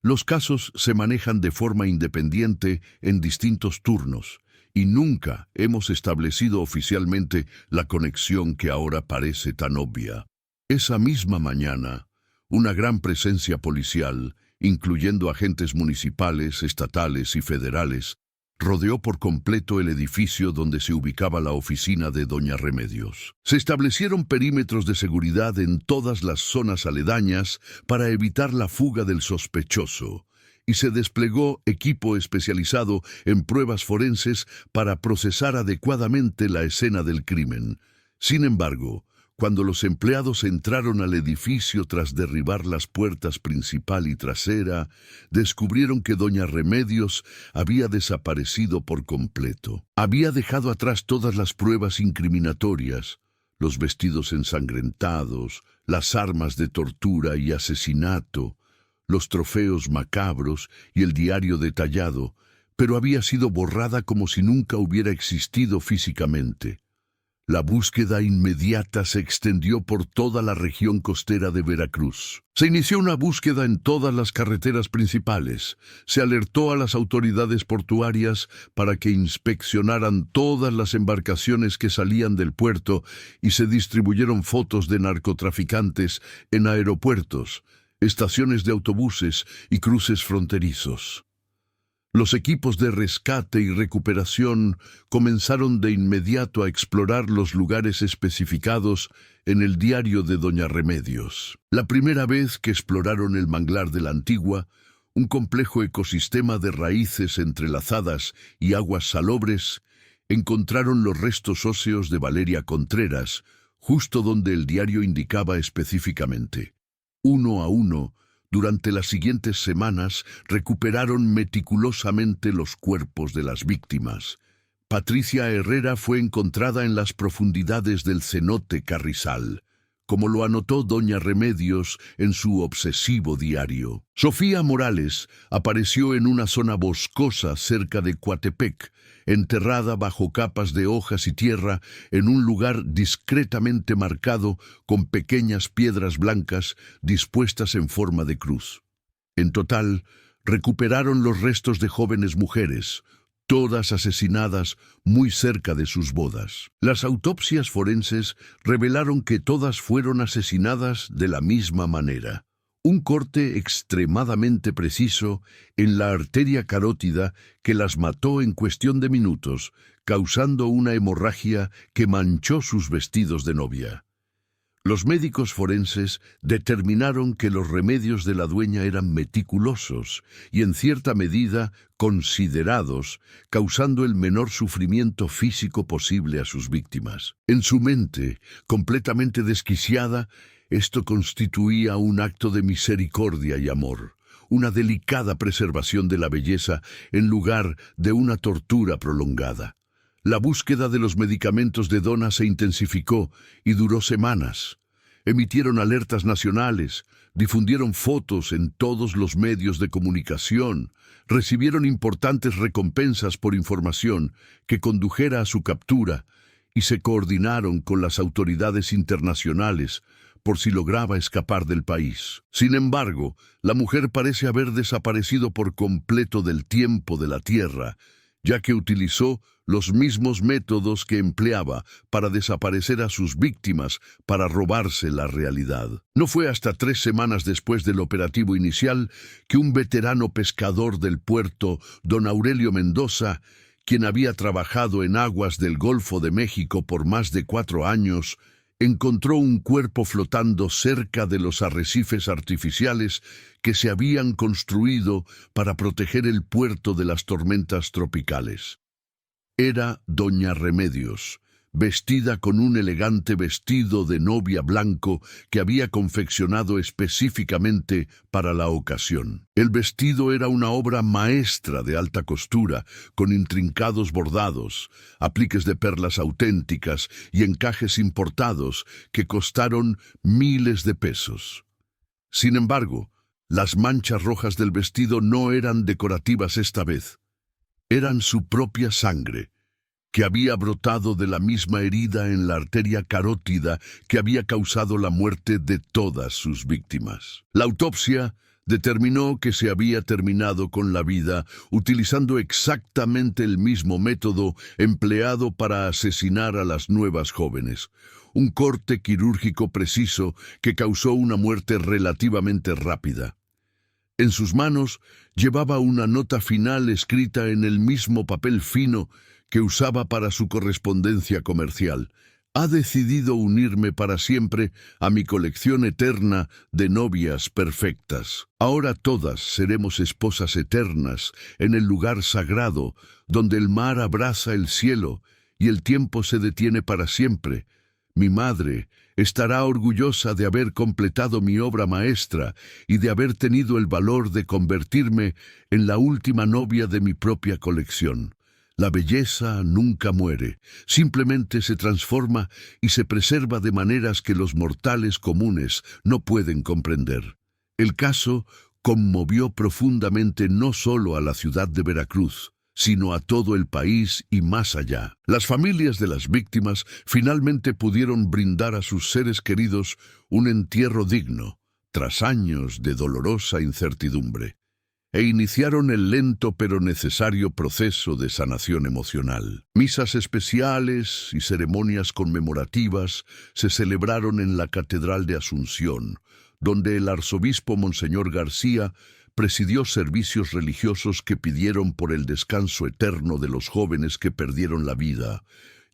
Los casos se manejan de forma independiente en distintos turnos, y nunca hemos establecido oficialmente la conexión que ahora parece tan obvia. Esa misma mañana, una gran presencia policial, incluyendo agentes municipales, estatales y federales, rodeó por completo el edificio donde se ubicaba la oficina de Doña Remedios. Se establecieron perímetros de seguridad en todas las zonas aledañas para evitar la fuga del sospechoso, y se desplegó equipo especializado en pruebas forenses para procesar adecuadamente la escena del crimen. Sin embargo, cuando los empleados entraron al edificio tras derribar las puertas principal y trasera, descubrieron que Doña Remedios había desaparecido por completo. Había dejado atrás todas las pruebas incriminatorias, los vestidos ensangrentados, las armas de tortura y asesinato, los trofeos macabros y el diario detallado, pero había sido borrada como si nunca hubiera existido físicamente. La búsqueda inmediata se extendió por toda la región costera de Veracruz. Se inició una búsqueda en todas las carreteras principales. Se alertó a las autoridades portuarias para que inspeccionaran todas las embarcaciones que salían del puerto y se distribuyeron fotos de narcotraficantes en aeropuertos, estaciones de autobuses y cruces fronterizos. Los equipos de rescate y recuperación comenzaron de inmediato a explorar los lugares especificados en el diario de Doña Remedios. La primera vez que exploraron el manglar de la Antigua, un complejo ecosistema de raíces entrelazadas y aguas salobres, encontraron los restos óseos de Valeria Contreras, justo donde el diario indicaba específicamente. Uno a uno, durante las siguientes semanas, recuperaron meticulosamente los cuerpos de las víctimas. Patricia Herrera fue encontrada en las profundidades del cenote Carrizal, como lo anotó Doña Remedios en su obsesivo diario. Sofía Morales apareció en una zona boscosa cerca de Coatepec, enterrada bajo capas de hojas y tierra en un lugar discretamente marcado con pequeñas piedras blancas dispuestas en forma de cruz. En total, recuperaron los restos de jóvenes mujeres, todas asesinadas muy cerca de sus bodas. Las autopsias forenses revelaron que todas fueron asesinadas de la misma manera. Un corte extremadamente preciso en la arteria carótida que las mató en cuestión de minutos, causando una hemorragia que manchó sus vestidos de novia. Los médicos forenses determinaron que los remedios de la dueña eran meticulosos y en cierta medida considerados, causando el menor sufrimiento físico posible a sus víctimas. En su mente, completamente desquiciada, esto constituía un acto de misericordia y amor, una delicada preservación de la belleza en lugar de una tortura prolongada. La búsqueda de los medicamentos de Donna se intensificó y duró semanas. Emitieron alertas nacionales, difundieron fotos en todos los medios de comunicación, recibieron importantes recompensas por información que condujera a su captura y se coordinaron con las autoridades internacionales por si lograba escapar del país. Sin embargo, la mujer parece haber desaparecido por completo del tiempo de la Tierra, ya que utilizó los mismos métodos que empleaba para desaparecer a sus víctimas para robarse la realidad. No fue hasta 3 semanas después del operativo inicial que un veterano pescador del puerto, don Aurelio Mendoza, quien había trabajado en aguas del Golfo de México por más de 4 años, encontró un cuerpo flotando cerca de los arrecifes artificiales que se habían construido para proteger el puerto de las tormentas tropicales. Era Doña Remedios, vestida con un elegante vestido de novia blanco que había confeccionado específicamente para la ocasión. El vestido era una obra maestra de alta costura, con intrincados bordados, apliques de perlas auténticas y encajes importados que costaron miles de pesos. Sin embargo, las manchas rojas del vestido no eran decorativas esta vez. Eran su propia sangre, que había brotado de la misma herida en la arteria carótida que había causado la muerte de todas sus víctimas. La autopsia determinó que se había terminado con la vida utilizando exactamente el mismo método empleado para asesinar a las nuevas jóvenes. Un corte quirúrgico preciso que causó una muerte relativamente rápida. En sus manos llevaba una nota final escrita en el mismo papel fino que usaba para su correspondencia comercial. Ha decidido unirme para siempre a mi colección eterna de novias perfectas. Ahora todas seremos esposas eternas en el lugar sagrado, donde el mar abraza el cielo y el tiempo se detiene para siempre. Mi madre estará orgullosa de haber completado mi obra maestra y de haber tenido el valor de convertirme en la última novia de mi propia colección. La belleza nunca muere, simplemente se transforma y se preserva de maneras que los mortales comunes no pueden comprender. El caso conmovió profundamente no solo a la ciudad de Veracruz, sino a todo el país y más allá. Las familias de las víctimas finalmente pudieron brindar a sus seres queridos un entierro digno, tras años de dolorosa incertidumbre, e iniciaron el lento pero necesario proceso de sanación emocional. Misas especiales y ceremonias conmemorativas se celebraron en la Catedral de Asunción, donde el arzobispo Monseñor García presidió servicios religiosos que pidieron por el descanso eterno de los jóvenes que perdieron la vida,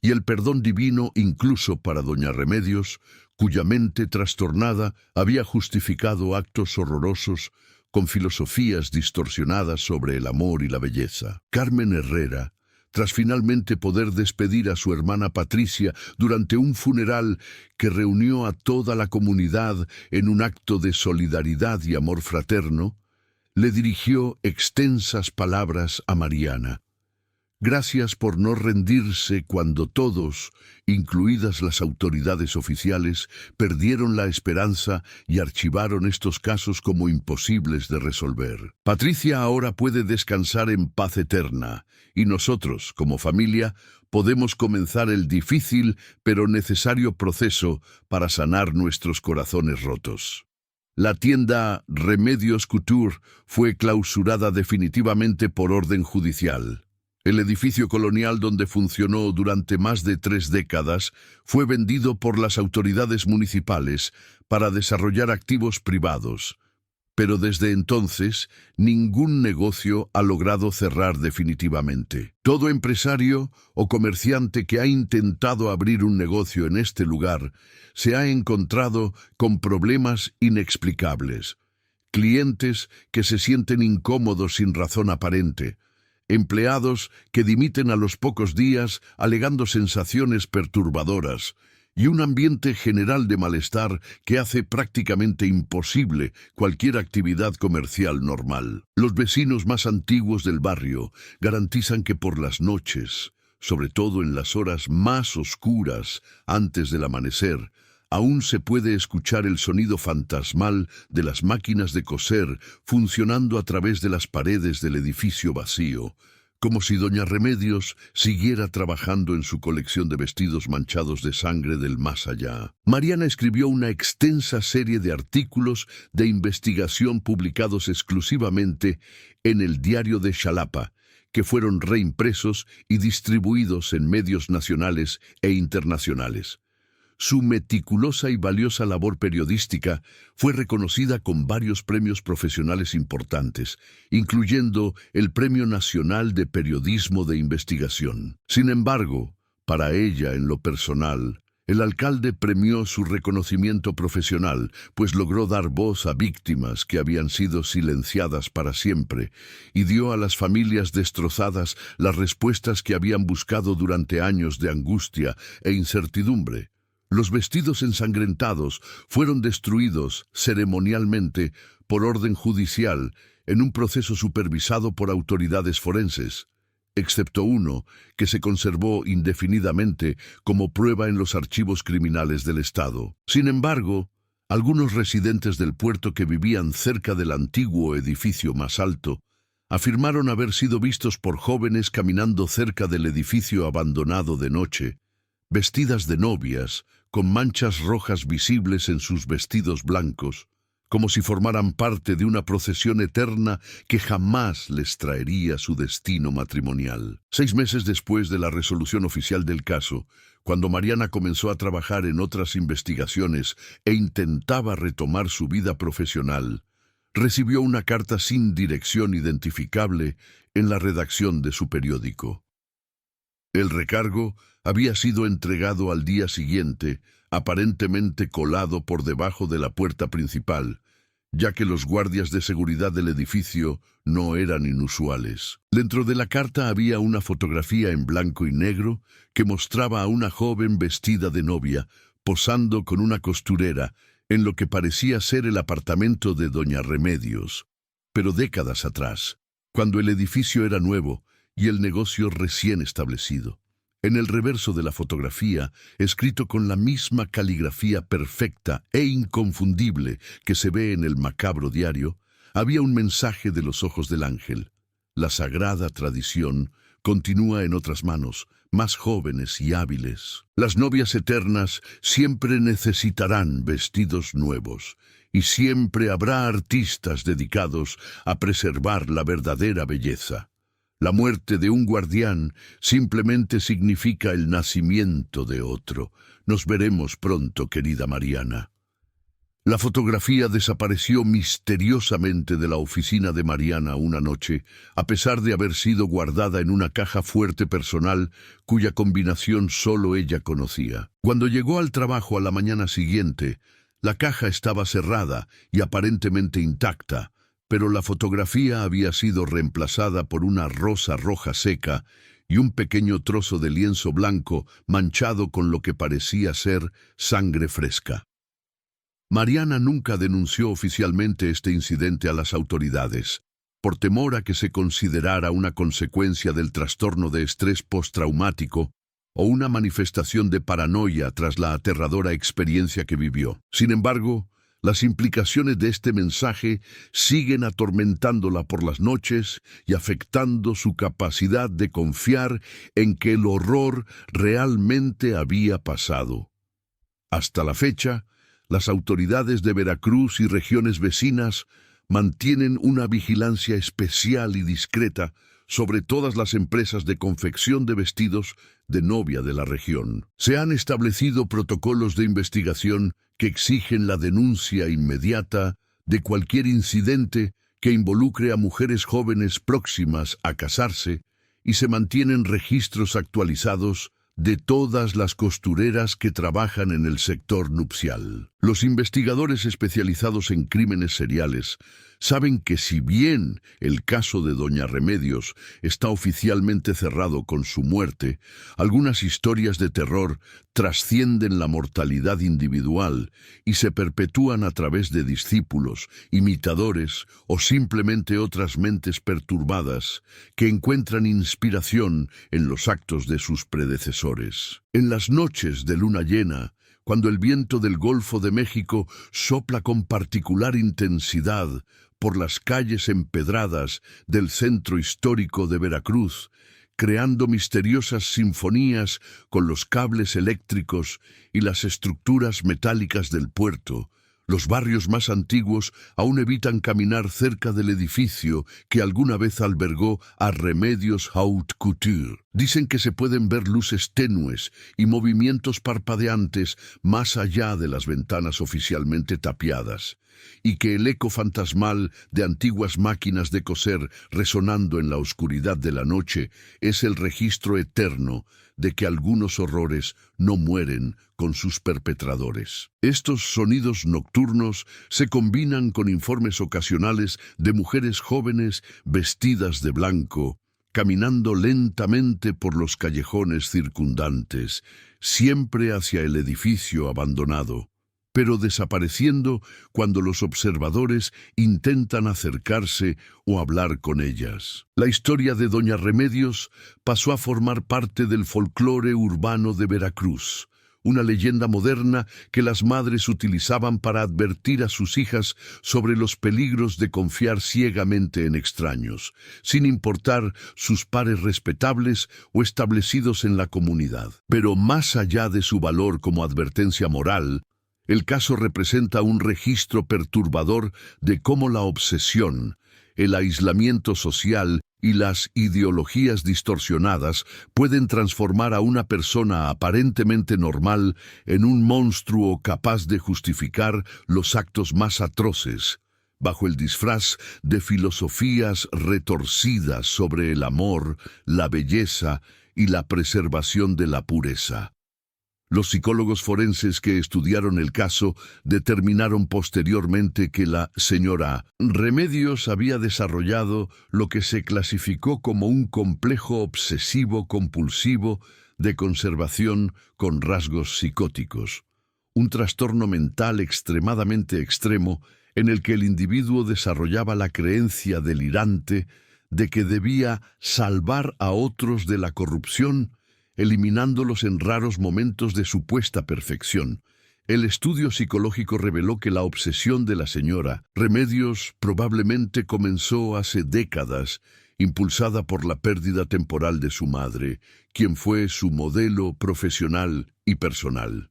y el perdón divino incluso para Doña Remedios, cuya mente trastornada había justificado actos horrorosos con filosofías distorsionadas sobre el amor y la belleza. Carmen Herrera, tras finalmente poder despedir a su hermana Patricia durante un funeral que reunió a toda la comunidad en un acto de solidaridad y amor fraterno, le dirigió extensas palabras a Mariana. Gracias por no rendirse cuando todos, incluidas las autoridades oficiales, perdieron la esperanza y archivaron estos casos como imposibles de resolver. Patricia ahora puede descansar en paz eterna, y nosotros, como familia, podemos comenzar el difícil pero necesario proceso para sanar nuestros corazones rotos. La tienda Remedios Couture fue clausurada definitivamente por orden judicial. El edificio colonial donde funcionó durante más de 3 décadas fue vendido por las autoridades municipales para desarrollar activos privados, pero desde entonces ningún negocio ha logrado cerrar definitivamente. Todo empresario o comerciante que ha intentado abrir un negocio en este lugar se ha encontrado con problemas inexplicables, clientes que se sienten incómodos sin razón aparente, empleados que dimiten a los pocos días alegando sensaciones perturbadoras y un ambiente general de malestar que hace prácticamente imposible cualquier actividad comercial normal. Los vecinos más antiguos del barrio garantizan que por las noches, sobre todo en las horas más oscuras antes del amanecer, aún se puede escuchar el sonido fantasmal de las máquinas de coser funcionando a través de las paredes del edificio vacío, como si Doña Remedios siguiera trabajando en su colección de vestidos manchados de sangre del más allá. Mariana escribió una extensa serie de artículos de investigación publicados exclusivamente en el Diario de Xalapa, que fueron reimpresos y distribuidos en medios nacionales e internacionales. Su meticulosa y valiosa labor periodística fue reconocida con varios premios profesionales importantes, incluyendo el Premio Nacional de Periodismo de Investigación. Sin embargo, para ella, en lo personal, el alcalde premió su reconocimiento profesional, pues logró dar voz a víctimas que habían sido silenciadas para siempre y dio a las familias destrozadas las respuestas que habían buscado durante años de angustia e incertidumbre. Los vestidos ensangrentados fueron destruidos ceremonialmente por orden judicial en un proceso supervisado por autoridades forenses, excepto uno que se conservó indefinidamente como prueba en los archivos criminales del Estado. Sin embargo, algunos residentes del puerto que vivían cerca del antiguo edificio más alto afirmaron haber sido vistos por jóvenes caminando cerca del edificio abandonado de noche, vestidas de novias, con manchas rojas visibles en sus vestidos blancos, como si formaran parte de una procesión eterna que jamás les traería su destino matrimonial. 6 meses después de la resolución oficial del caso, cuando Mariana comenzó a trabajar en otras investigaciones e intentaba retomar su vida profesional, recibió una carta sin dirección identificable en la redacción de su periódico. El recargo había sido entregado al día siguiente, aparentemente colado por debajo de la puerta principal, ya que los guardias de seguridad del edificio no eran inusuales. Dentro de la carta había una fotografía en blanco y negro que mostraba a una joven vestida de novia, posando con una costurera en lo que parecía ser el apartamento de Doña Remedios, pero décadas atrás, cuando el edificio era nuevo y el negocio recién establecido. En el reverso de la fotografía, escrito con la misma caligrafía perfecta e inconfundible que se ve en el macabro diario, había un mensaje de los ojos del ángel. La sagrada tradición continúa en otras manos, más jóvenes y hábiles. Las novias eternas siempre necesitarán vestidos nuevos, y siempre habrá artistas dedicados a preservar la verdadera belleza. La muerte de un guardián simplemente significa el nacimiento de otro. Nos veremos pronto, querida Mariana. La fotografía desapareció misteriosamente de la oficina de Mariana una noche, a pesar de haber sido guardada en una caja fuerte personal cuya combinación solo ella conocía. Cuando llegó al trabajo a la mañana siguiente, la caja estaba cerrada y aparentemente intacta, pero la fotografía había sido reemplazada por una rosa roja seca y un pequeño trozo de lienzo blanco manchado con lo que parecía ser sangre fresca. Mariana nunca denunció oficialmente este incidente a las autoridades, por temor a que se considerara una consecuencia del trastorno de estrés postraumático o una manifestación de paranoia tras la aterradora experiencia que vivió. Sin embargo, las implicaciones de este mensaje siguen atormentándola por las noches y afectando su capacidad de confiar en que el horror realmente había pasado. Hasta la fecha, las autoridades de Veracruz y regiones vecinas mantienen una vigilancia especial y discreta sobre todas las empresas de confección de vestidos de novia de la región. Se han establecido protocolos de investigación que exigen la denuncia inmediata de cualquier incidente que involucre a mujeres jóvenes próximas a casarse y se mantienen registros actualizados de todas las costureras que trabajan en el sector nupcial. Los investigadores especializados en crímenes seriales saben que si bien el caso de Doña Remedios está oficialmente cerrado con su muerte, algunas historias de terror trascienden la mortalidad individual y se perpetúan a través de discípulos, imitadores o simplemente otras mentes perturbadas que encuentran inspiración en los actos de sus predecesores. En las noches de luna llena, cuando el viento del Golfo de México sopla con particular intensidad por las calles empedradas del centro histórico de Veracruz, creando misteriosas sinfonías con los cables eléctricos y las estructuras metálicas del puerto, Los barrios más antiguos aún evitan caminar cerca del edificio que alguna vez albergó a Remedios Haute Couture. Dicen que se pueden ver luces tenues y movimientos parpadeantes más allá de las ventanas oficialmente tapiadas, y que el eco fantasmal de antiguas máquinas de coser resonando en la oscuridad de la noche es el registro eterno de que algunos horrores no mueren con sus perpetradores. Estos sonidos nocturnos se combinan con informes ocasionales de mujeres jóvenes vestidas de blanco, caminando lentamente por los callejones circundantes, siempre hacia el edificio abandonado, pero desapareciendo cuando los observadores intentan acercarse o hablar con ellas. La historia de Doña Remedios pasó a formar parte del folclore urbano de Veracruz, una leyenda moderna que las madres utilizaban para advertir a sus hijas sobre los peligros de confiar ciegamente en extraños, sin importar sus pares respetables o establecidos en la comunidad. Pero más allá de su valor como advertencia moral, el caso representa un registro perturbador de cómo la obsesión, el aislamiento social y las ideologías distorsionadas pueden transformar a una persona aparentemente normal en un monstruo capaz de justificar los actos más atroces, bajo el disfraz de filosofías retorcidas sobre el amor, la belleza y la preservación de la pureza. Los psicólogos forenses que estudiaron el caso determinaron posteriormente que la señora Remedios había desarrollado lo que se clasificó como un complejo obsesivo-compulsivo de conservación con rasgos psicóticos, un trastorno mental extremadamente extremo en el que el individuo desarrollaba la creencia delirante de que debía salvar a otros de la corrupción, eliminándolos en raros momentos de supuesta perfección. El estudio psicológico reveló que la obsesión de la señora Remedios probablemente comenzó hace décadas, impulsada por la pérdida temporal de su madre, quien fue su modelo profesional y personal.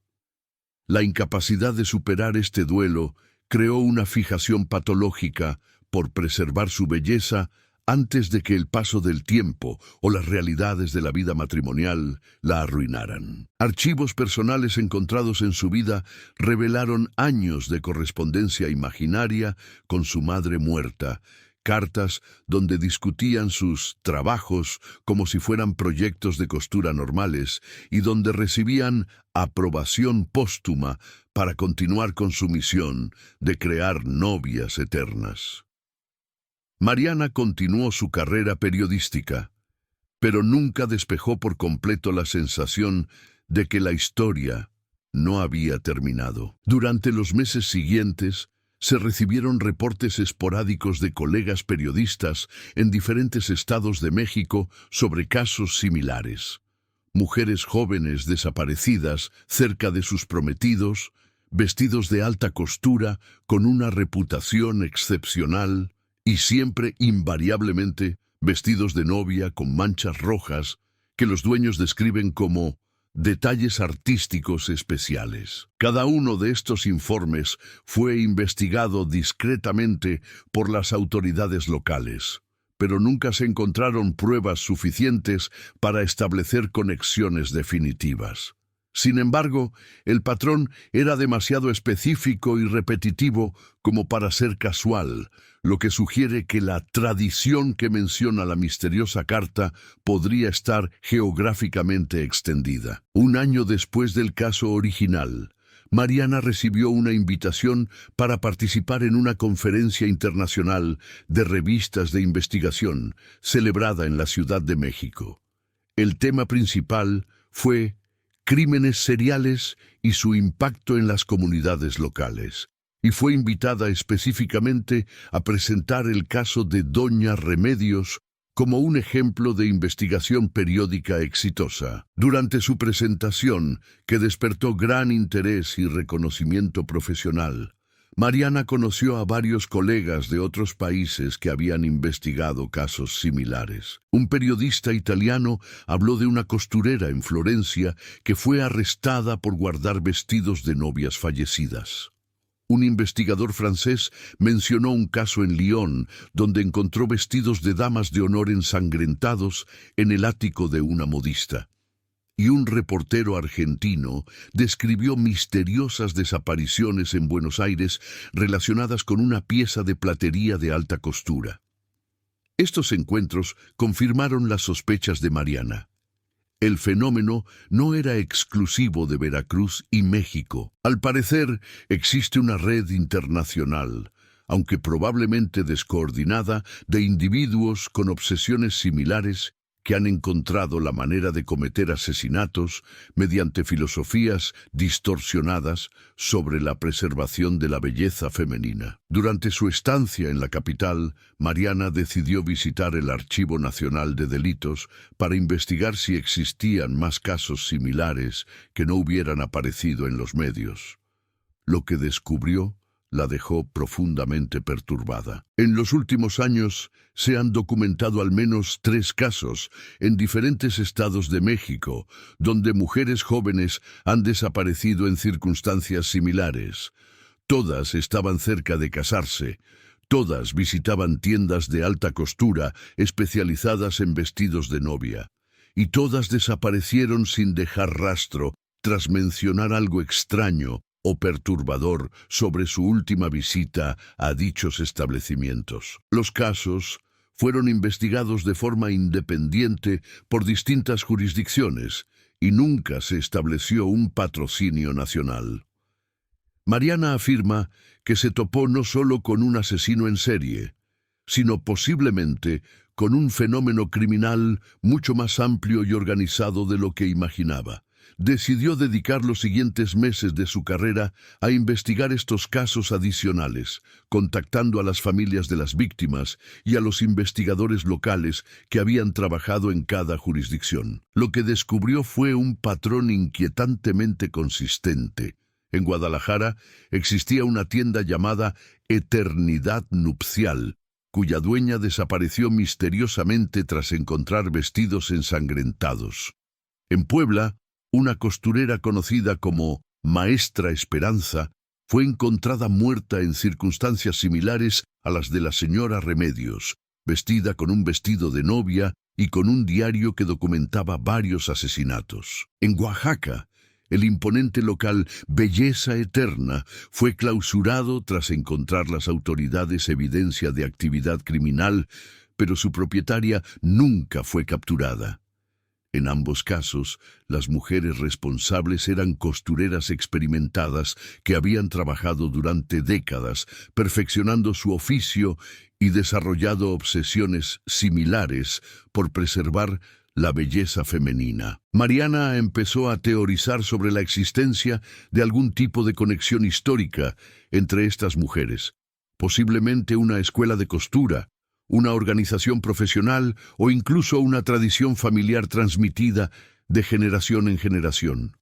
La incapacidad de superar este duelo creó una fijación patológica por preservar su belleza antes de que el paso del tiempo o las realidades de la vida matrimonial la arruinaran. Archivos personales encontrados en su vida revelaron años de correspondencia imaginaria con su madre muerta, cartas donde discutían sus trabajos como si fueran proyectos de costura normales y donde recibían aprobación póstuma para continuar con su misión de crear novias eternas. Mariana continuó su carrera periodística, pero nunca despejó por completo la sensación de que la historia no había terminado. Durante los meses siguientes, se recibieron reportes esporádicos de colegas periodistas en diferentes estados de México sobre casos similares. Mujeres jóvenes desaparecidas cerca de sus prometidos, vestidos de alta costura, con una reputación excepcional, y siempre invariablemente vestidos de novia con manchas rojas que los dueños describen como detalles artísticos especiales. Cada uno de estos informes fue investigado discretamente por las autoridades locales, pero nunca se encontraron pruebas suficientes para establecer conexiones definitivas. Sin embargo, el patrón era demasiado específico y repetitivo como para ser casual, lo que sugiere que la tradición que menciona la misteriosa carta podría estar geográficamente extendida. Un año después del caso original, Mariana recibió una invitación para participar en una conferencia internacional de revistas de investigación celebrada en la Ciudad de México. El tema principal fue crímenes seriales y su impacto en las comunidades locales, y fue invitada específicamente a presentar el caso de Doña Remedios como un ejemplo de investigación periódica exitosa. Durante su presentación, que despertó gran interés y reconocimiento profesional, Mariana conoció a varios colegas de otros países que habían investigado casos similares. Un periodista italiano habló de una costurera en Florencia que fue arrestada por guardar vestidos de novias fallecidas. Un investigador francés mencionó un caso en Lyon, donde encontró vestidos de damas de honor ensangrentados en el ático de una modista. Y un reportero argentino describió misteriosas desapariciones en Buenos Aires relacionadas con una pieza de platería de alta costura. Estos encuentros confirmaron las sospechas de Mariana. El fenómeno no era exclusivo de Veracruz y México. Al parecer, existe una red internacional, aunque probablemente descoordinada, de individuos con obsesiones similares que han encontrado la manera de cometer asesinatos mediante filosofías distorsionadas sobre la preservación de la belleza femenina. Durante su estancia en la capital, Mariana decidió visitar el Archivo Nacional de Delitos para investigar si existían más casos similares que no hubieran aparecido en los medios. Lo que descubrió la dejó profundamente perturbada. En los últimos años se han documentado al menos 3 casos en diferentes estados de México, donde mujeres jóvenes han desaparecido en circunstancias similares. Todas estaban cerca de casarse. Todas visitaban tiendas de alta costura especializadas en vestidos de novia. Y todas desaparecieron sin dejar rastro, tras mencionar algo extraño o perturbador sobre su última visita a dichos establecimientos. Los casos fueron investigados de forma independiente por distintas jurisdicciones y nunca se estableció un patrocinio nacional. Mariana afirma que se topó no solo con un asesino en serie, sino posiblemente con un fenómeno criminal mucho más amplio y organizado de lo que imaginaba. Decidió dedicar los siguientes meses de su carrera a investigar estos casos adicionales, contactando a las familias de las víctimas y a los investigadores locales que habían trabajado en cada jurisdicción. Lo que descubrió fue un patrón inquietantemente consistente. En Guadalajara existía una tienda llamada Eternidad Nupcial, cuya dueña desapareció misteriosamente tras encontrar vestidos ensangrentados. En Puebla, una costurera conocida como Maestra Esperanza fue encontrada muerta en circunstancias similares a las de la señora Remedios, vestida con un vestido de novia y con un diario que documentaba varios asesinatos. En Oaxaca, el imponente local Belleza Eterna fue clausurado tras encontrar las autoridades evidencia de actividad criminal, pero su propietaria nunca fue capturada. En ambos casos, las mujeres responsables eran costureras experimentadas que habían trabajado durante décadas, perfeccionando su oficio y desarrollado obsesiones similares por preservar la belleza femenina. Mariana empezó a teorizar sobre la existencia de algún tipo de conexión histórica entre estas mujeres, posiblemente una escuela de costura, una organización profesional o incluso una tradición familiar transmitida de generación en generación.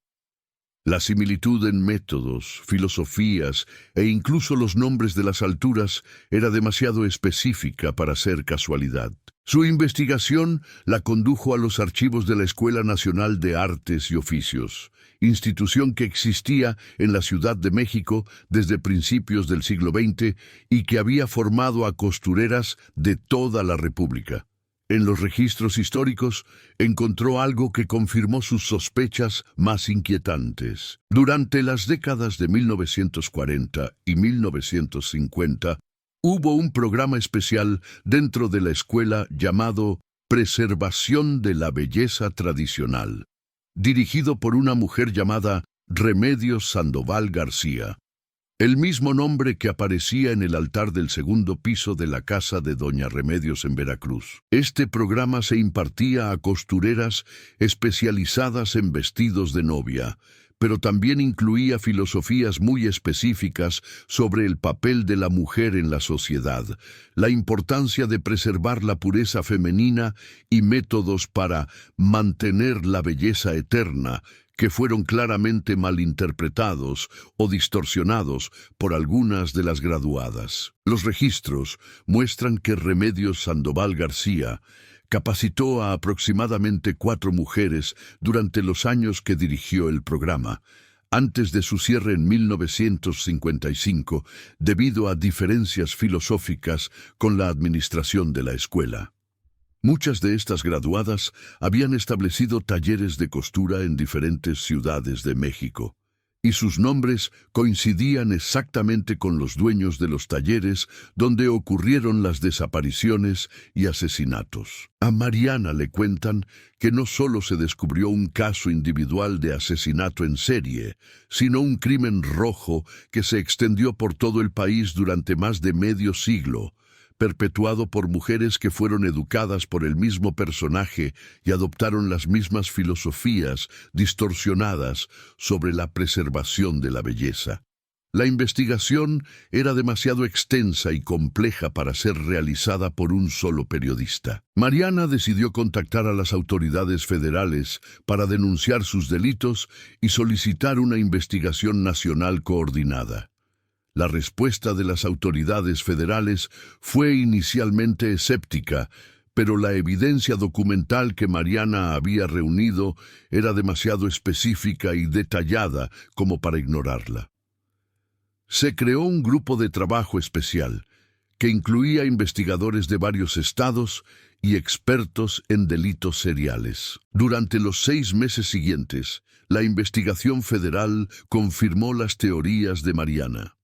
La similitud en métodos, filosofías e incluso los nombres de las alturas era demasiado específica para ser casualidad. Su investigación la condujo a los archivos de la Escuela Nacional de Artes y Oficios, institución que existía en la Ciudad de México desde principios del siglo XX y que había formado a costureras de toda la República. En los registros históricos encontró algo que confirmó sus sospechas más inquietantes. Durante las décadas de 1940 y 1950, hubo un programa especial dentro de la escuela llamado Preservación de la Belleza Tradicional, dirigido por una mujer llamada Remedios Sandoval García, el mismo nombre que aparecía en el altar del segundo piso de la casa de Doña Remedios en Veracruz. Este programa se impartía a costureras especializadas en vestidos de novia, pero también incluía filosofías muy específicas sobre el papel de la mujer en la sociedad, la importancia de preservar la pureza femenina y métodos para mantener la belleza eterna, que fueron claramente malinterpretados o distorsionados por algunas de las graduadas. Los registros muestran que Remedios Sandoval García capacitó a aproximadamente 4 mujeres durante los años que dirigió el programa, antes de su cierre en 1955, debido a diferencias filosóficas con la administración de la escuela. Muchas de estas graduadas habían establecido talleres de costura en diferentes ciudades de México, y sus nombres coincidían exactamente con los dueños de los talleres donde ocurrieron las desapariciones y asesinatos. A Mariana le cuentan que no solo se descubrió un caso individual de asesinato en serie, sino un crimen rojo que se extendió por todo el país durante más de medio siglo, perpetuado por mujeres que fueron educadas por el mismo personaje y adoptaron las mismas filosofías distorsionadas sobre la preservación de la belleza. La investigación era demasiado extensa y compleja para ser realizada por un solo periodista. Mariana decidió contactar a las autoridades federales para denunciar sus delitos y solicitar una investigación nacional coordinada. La respuesta de las autoridades federales fue inicialmente escéptica, pero la evidencia documental que Mariana había reunido era demasiado específica y detallada como para ignorarla. Se creó un grupo de trabajo especial, que incluía investigadores de varios estados y expertos en delitos seriales. Durante los 6 meses siguientes, la investigación federal confirmó las teorías de Mariana.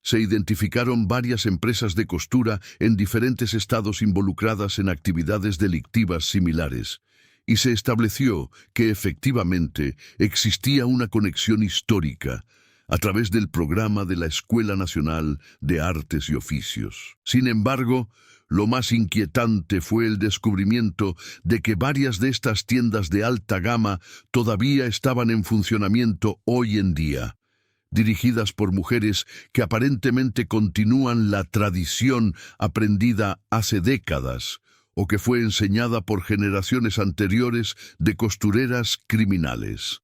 Se identificaron varias empresas de costura en diferentes estados involucradas en actividades delictivas similares, y se estableció que efectivamente existía una conexión histórica a través del programa de la Escuela Nacional de Artes y Oficios. Sin embargo, lo más inquietante fue el descubrimiento de que varias de estas tiendas de alta gama todavía estaban en funcionamiento hoy en día, dirigidas por mujeres que aparentemente continúan la tradición aprendida hace décadas o que fue enseñada por generaciones anteriores de costureras criminales.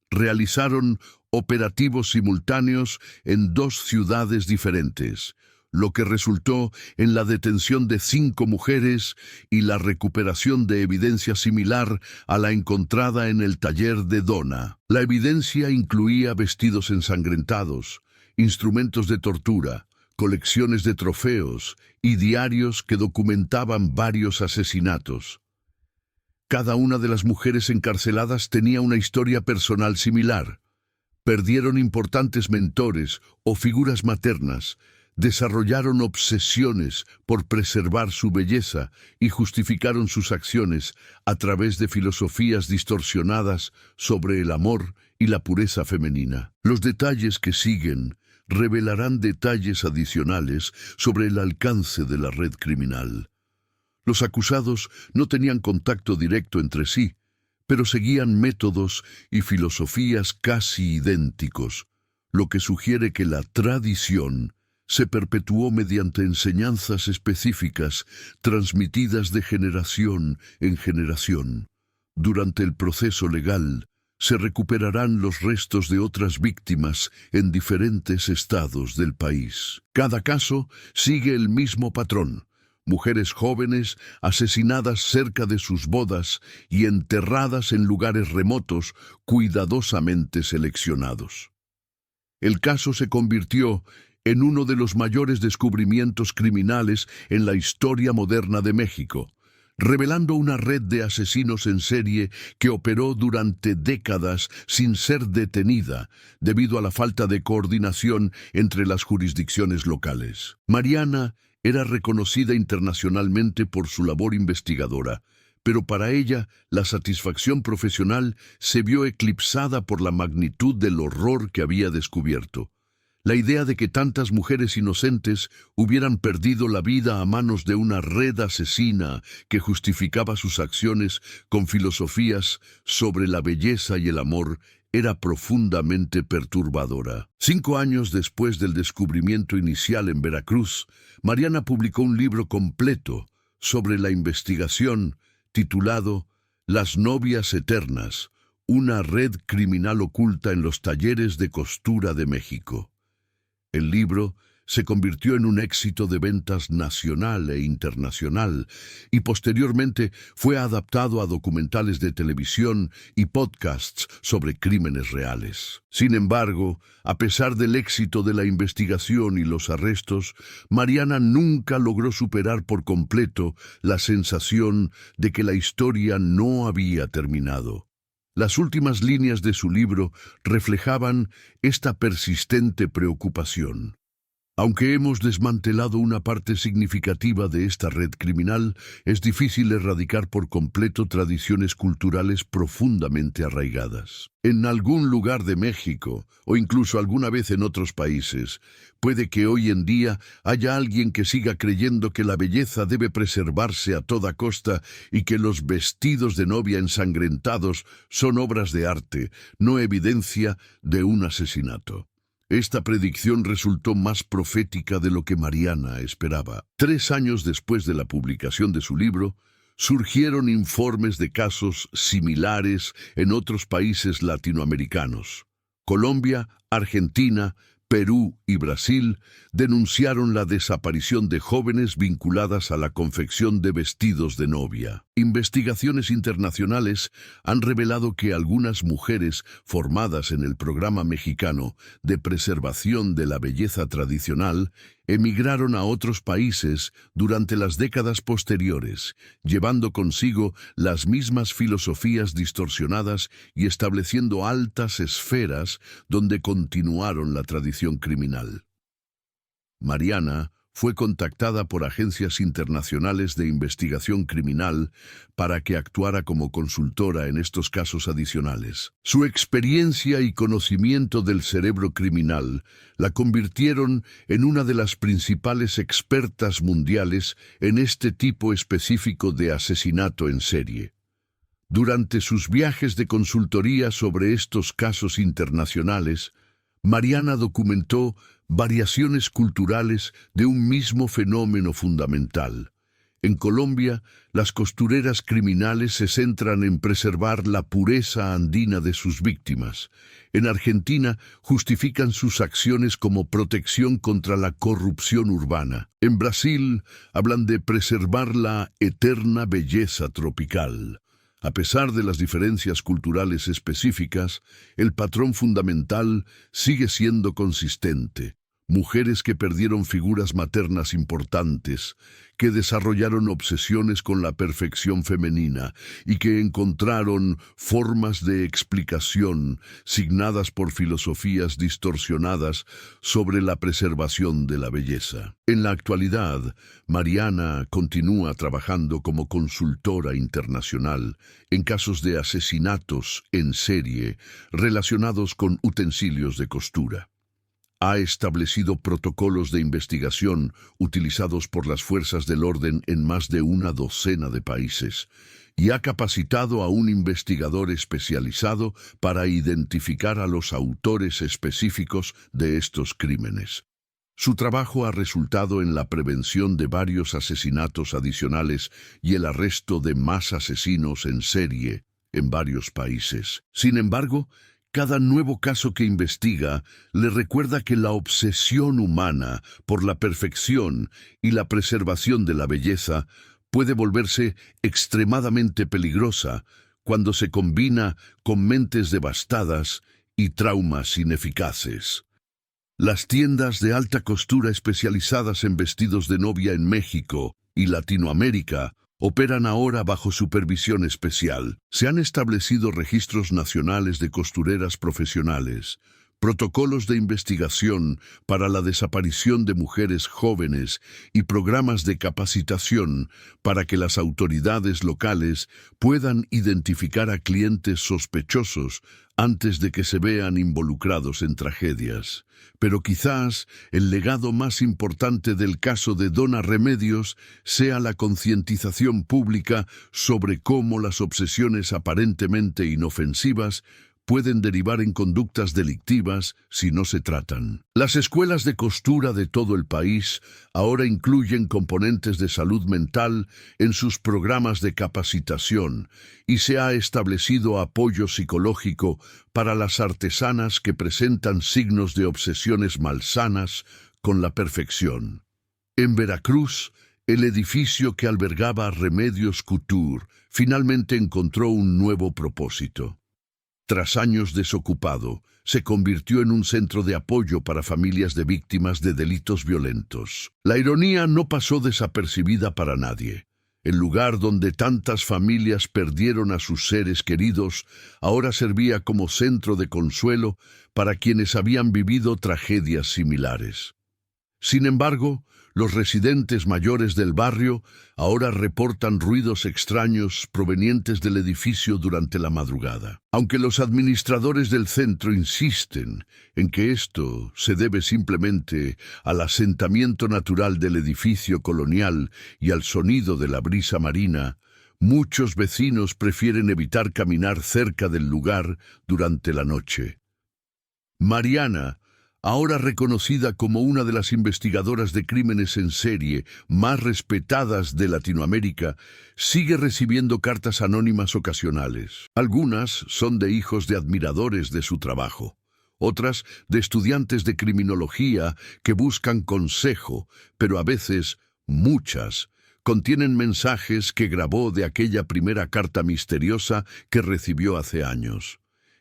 Realizaron operativos simultáneos en 2 ciudades diferentes, lo que resultó en la detención de 5 mujeres y la recuperación de evidencia similar a la encontrada en el taller de Donna. La evidencia incluía vestidos ensangrentados, instrumentos de tortura, colecciones de trofeos y diarios que documentaban varios asesinatos. Cada una de las mujeres encarceladas tenía una historia personal similar. Perdieron importantes mentores o figuras maternas, desarrollaron obsesiones por preservar su belleza y justificaron sus acciones a través de filosofías distorsionadas sobre el amor y la pureza femenina. Los detalles que siguen revelarán detalles adicionales sobre el alcance de la red criminal. Los acusados no tenían contacto directo entre sí, pero seguían métodos y filosofías casi idénticos, lo que sugiere que la tradición se perpetuó mediante enseñanzas específicas transmitidas de generación en generación. Durante el proceso legal, se recuperarán los restos de otras víctimas en diferentes estados del país. Cada caso sigue el mismo patrón: mujeres jóvenes asesinadas cerca de sus bodas y enterradas en lugares remotos cuidadosamente seleccionados. El caso se convirtió en uno de los mayores descubrimientos criminales en la historia moderna de México, revelando una red de asesinos en serie que operó durante décadas sin ser detenida debido a la falta de coordinación entre las jurisdicciones locales. Mariana era reconocida internacionalmente por su labor investigadora, pero para ella la satisfacción profesional se vio eclipsada por la magnitud del horror que había descubierto. La idea de que tantas mujeres inocentes hubieran perdido la vida a manos de una red asesina que justificaba sus acciones con filosofías sobre la belleza y el amor era profundamente perturbadora. 5 años después del descubrimiento inicial en Veracruz, Mariana publicó un libro completo sobre la investigación titulado Las novias eternas, una red criminal oculta en los talleres de costura de México. El libro se convirtió en un éxito de ventas nacional e internacional y posteriormente fue adaptado a documentales de televisión y podcasts sobre crímenes reales. Sin embargo, a pesar del éxito de la investigación y los arrestos, Mariana nunca logró superar por completo la sensación de que la historia no había terminado. Las últimas líneas de su libro reflejaban esta persistente preocupación. Aunque hemos desmantelado una parte significativa de esta red criminal, es difícil erradicar por completo tradiciones culturales profundamente arraigadas. En algún lugar de México, o incluso alguna vez en otros países, puede que hoy en día haya alguien que siga creyendo que la belleza debe preservarse a toda costa y que los vestidos de novia ensangrentados son obras de arte, no evidencia de un asesinato. Esta predicción resultó más profética de lo que Mariana esperaba. 3 años después de la publicación de su libro, surgieron informes de casos similares en otros países latinoamericanos. Colombia, Argentina, Perú y Brasil denunciaron la desaparición de jóvenes vinculadas a la confección de vestidos de novia. Investigaciones internacionales han revelado que algunas mujeres formadas en el programa mexicano de preservación de la belleza tradicional emigraron a otros países durante las décadas posteriores, llevando consigo las mismas filosofías distorsionadas y estableciendo altas esferas donde continuaron la tradición criminal. Mariana fue contactada por agencias internacionales de investigación criminal para que actuara como consultora en estos casos adicionales. Su experiencia y conocimiento del cerebro criminal la convirtieron en una de las principales expertas mundiales en este tipo específico de asesinato en serie. Durante sus viajes de consultoría sobre estos casos internacionales, Mariana documentó variaciones culturales de un mismo fenómeno fundamental. En Colombia, las costureras criminales se centran en preservar la pureza andina de sus víctimas. En Argentina, justifican sus acciones como protección contra la corrupción urbana. En Brasil, hablan de preservar la eterna belleza tropical. A pesar de las diferencias culturales específicas, el patrón fundamental sigue siendo consistente. Mujeres que perdieron figuras maternas importantes, que desarrollaron obsesiones con la perfección femenina y que encontraron formas de explicación signadas por filosofías distorsionadas sobre la preservación de la belleza. En la actualidad, Mariana continúa trabajando como consultora internacional en casos de asesinatos en serie relacionados con utensilios de costura. Ha establecido protocolos de investigación utilizados por las fuerzas del orden en más de una docena de países y ha capacitado a un investigador especializado para identificar a los autores específicos de estos crímenes. Su trabajo ha resultado en la prevención de varios asesinatos adicionales y el arresto de más asesinos en serie en varios países. Sin embargo, cada nuevo caso que investiga le recuerda que la obsesión humana por la perfección y la preservación de la belleza puede volverse extremadamente peligrosa cuando se combina con mentes devastadas y traumas ineficaces. Las tiendas de alta costura especializadas en vestidos de novia en México y Latinoamérica operan ahora bajo supervisión especial. Se han establecido registros nacionales de costureras profesionales, protocolos de investigación para la desaparición de mujeres jóvenes y programas de capacitación para que las autoridades locales puedan identificar a clientes sospechosos antes de que se vean involucrados en tragedias. Pero quizás el legado más importante del caso de Donna Remedios sea la concientización pública sobre cómo las obsesiones aparentemente inofensivas pueden derivar en conductas delictivas si no se tratan. Las escuelas de costura de todo el país ahora incluyen componentes de salud mental en sus programas de capacitación y se ha establecido apoyo psicológico para las artesanas que presentan signos de obsesiones malsanas con la perfección. En Veracruz, el edificio que albergaba Remedios Couture finalmente encontró un nuevo propósito. Tras años desocupado, se convirtió en un centro de apoyo para familias de víctimas de delitos violentos. La ironía no pasó desapercibida para nadie. El lugar donde tantas familias perdieron a sus seres queridos ahora servía como centro de consuelo para quienes habían vivido tragedias similares. Sin embargo, los residentes mayores del barrio ahora reportan ruidos extraños provenientes del edificio durante la madrugada. Aunque los administradores del centro insisten en que esto se debe simplemente al asentamiento natural del edificio colonial y al sonido de la brisa marina, muchos vecinos prefieren evitar caminar cerca del lugar durante la noche. Mariana, ahora reconocida como una de las investigadoras de crímenes en serie más respetadas de Latinoamérica, sigue recibiendo cartas anónimas ocasionales. Algunas son de hijos de admiradores de su trabajo, otras de estudiantes de criminología que buscan consejo, pero a veces, muchas, contienen mensajes que grabó de aquella primera carta misteriosa que recibió hace años.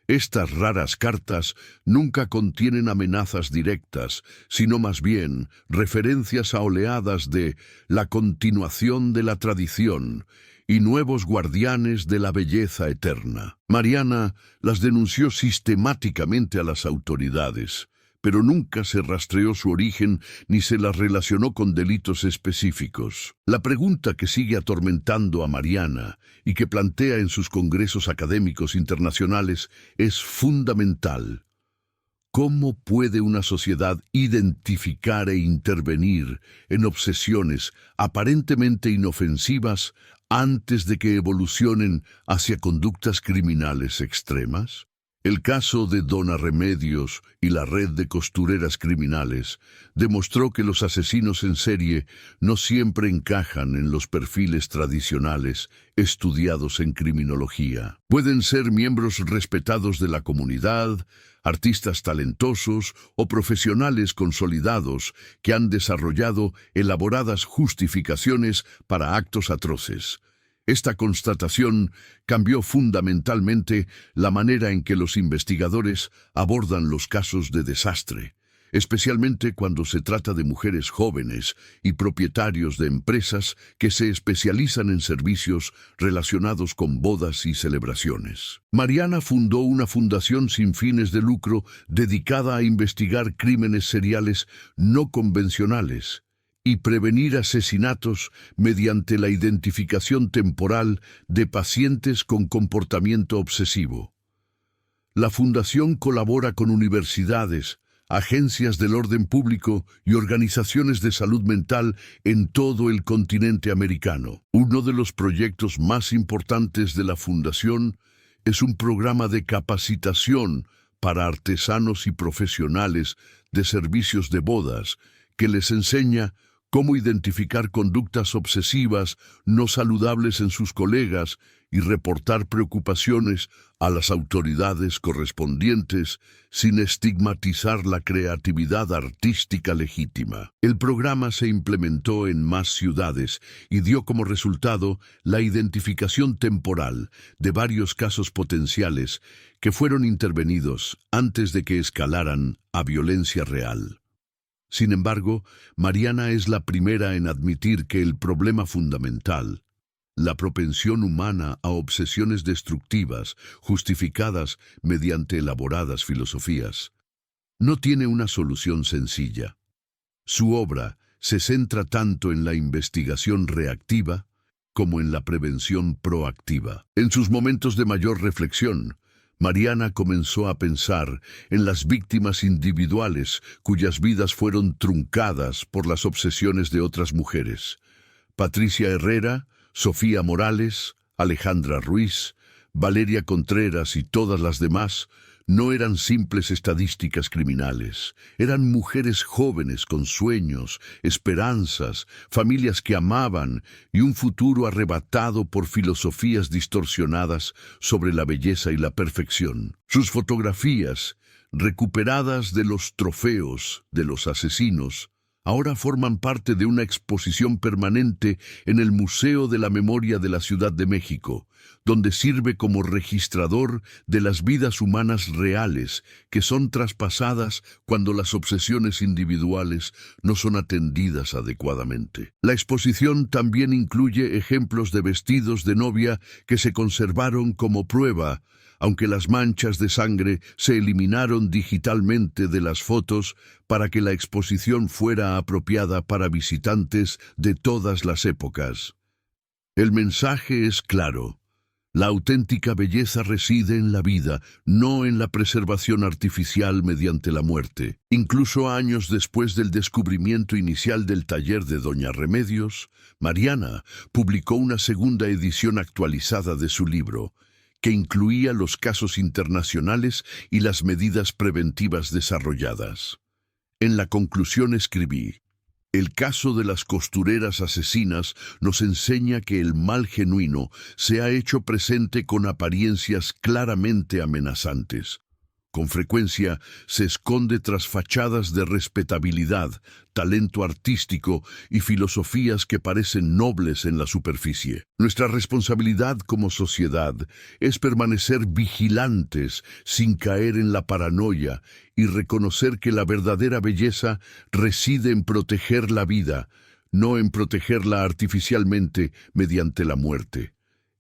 Estas raras cartas nunca contienen amenazas directas, sino más bien referencias a oleadas de la continuación de la tradición y nuevos guardianes de la belleza eterna. Mariana las denunció sistemáticamente a las autoridades, pero nunca se rastreó su origen ni se las relacionó con delitos específicos. La pregunta que sigue atormentando a Mariana y que plantea en sus congresos académicos internacionales es fundamental. ¿Cómo puede una sociedad identificar e intervenir en obsesiones aparentemente inofensivas antes de que evolucionen hacia conductas criminales extremas? El caso de Dona Remedios y la red de costureras criminales demostró que los asesinos en serie no siempre encajan en los perfiles tradicionales estudiados en criminología. Pueden ser miembros respetados de la comunidad, artistas talentosos o profesionales consolidados que han desarrollado elaboradas justificaciones para actos atroces. Esta constatación cambió fundamentalmente la manera en que los investigadores abordan los casos de desastre, especialmente cuando se trata de mujeres jóvenes y propietarios de empresas que se especializan en servicios relacionados con bodas y celebraciones. Mariana fundó una fundación sin fines de lucro dedicada a investigar crímenes seriales no convencionales y prevenir asesinatos mediante la identificación temporal de pacientes con comportamiento obsesivo. La fundación colabora con universidades, agencias del orden público y organizaciones de salud mental en todo el continente americano. Uno de los proyectos más importantes de la fundación es un programa de capacitación para artesanos y profesionales de servicios de bodas que les enseña cómo identificar conductas obsesivas no saludables en sus colegas y reportar preocupaciones a las autoridades correspondientes sin estigmatizar la creatividad artística legítima. El programa se implementó en más ciudades y dio como resultado la identificación temporal de varios casos potenciales que fueron intervenidos antes de que escalaran a violencia real. Sin embargo, Mariana es la primera en admitir que el problema fundamental, la propensión humana a obsesiones destructivas justificadas mediante elaboradas filosofías, no tiene una solución sencilla. Su obra se centra tanto en la investigación reactiva como en la prevención proactiva. En sus momentos de mayor reflexión, Mariana comenzó a pensar en las víctimas individuales cuyas vidas fueron truncadas por las obsesiones de otras mujeres. Patricia Herrera, Sofía Morales, Alejandra Ruiz, Valeria Contreras y todas las demás no eran simples estadísticas criminales. Eran mujeres jóvenes con sueños, esperanzas, familias que amaban y un futuro arrebatado por filosofías distorsionadas sobre la belleza y la perfección. Sus fotografías, recuperadas de los trofeos de los asesinos, ahora forman parte de una exposición permanente en el Museo de la Memoria de la Ciudad de México, donde sirve como registrador de las vidas humanas reales que son traspasadas cuando las obsesiones individuales no son atendidas adecuadamente. La exposición también incluye ejemplos de vestidos de novia que se conservaron como prueba, aunque las manchas de sangre se eliminaron digitalmente de las fotos para que la exposición fuera apropiada para visitantes de todas las épocas. El mensaje es claro. La auténtica belleza reside en la vida, no en la preservación artificial mediante la muerte. Incluso años después del descubrimiento inicial del taller de Doña Remedios, Mariana publicó una segunda edición actualizada de su libro, que incluía los casos internacionales y las medidas preventivas desarrolladas. En la conclusión escribí: el caso de las costureras asesinas nos enseña que el mal genuino se ha hecho presente con apariencias claramente amenazantes. Con frecuencia se esconde tras fachadas de respetabilidad, talento artístico y filosofías que parecen nobles en la superficie. Nuestra responsabilidad como sociedad es permanecer vigilantes sin caer en la paranoia y reconocer que la verdadera belleza reside en proteger la vida, no en protegerla artificialmente mediante la muerte.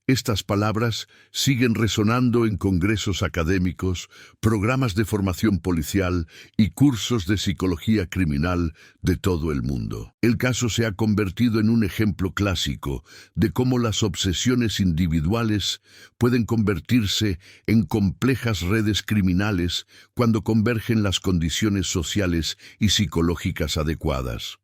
Estas palabras siguen resonando en congresos académicos, programas de formación policial y cursos de psicología criminal de todo el mundo. El caso se ha convertido en un ejemplo clásico de cómo las obsesiones individuales pueden convertirse en complejas redes criminales cuando convergen las condiciones sociales y psicológicas adecuadas.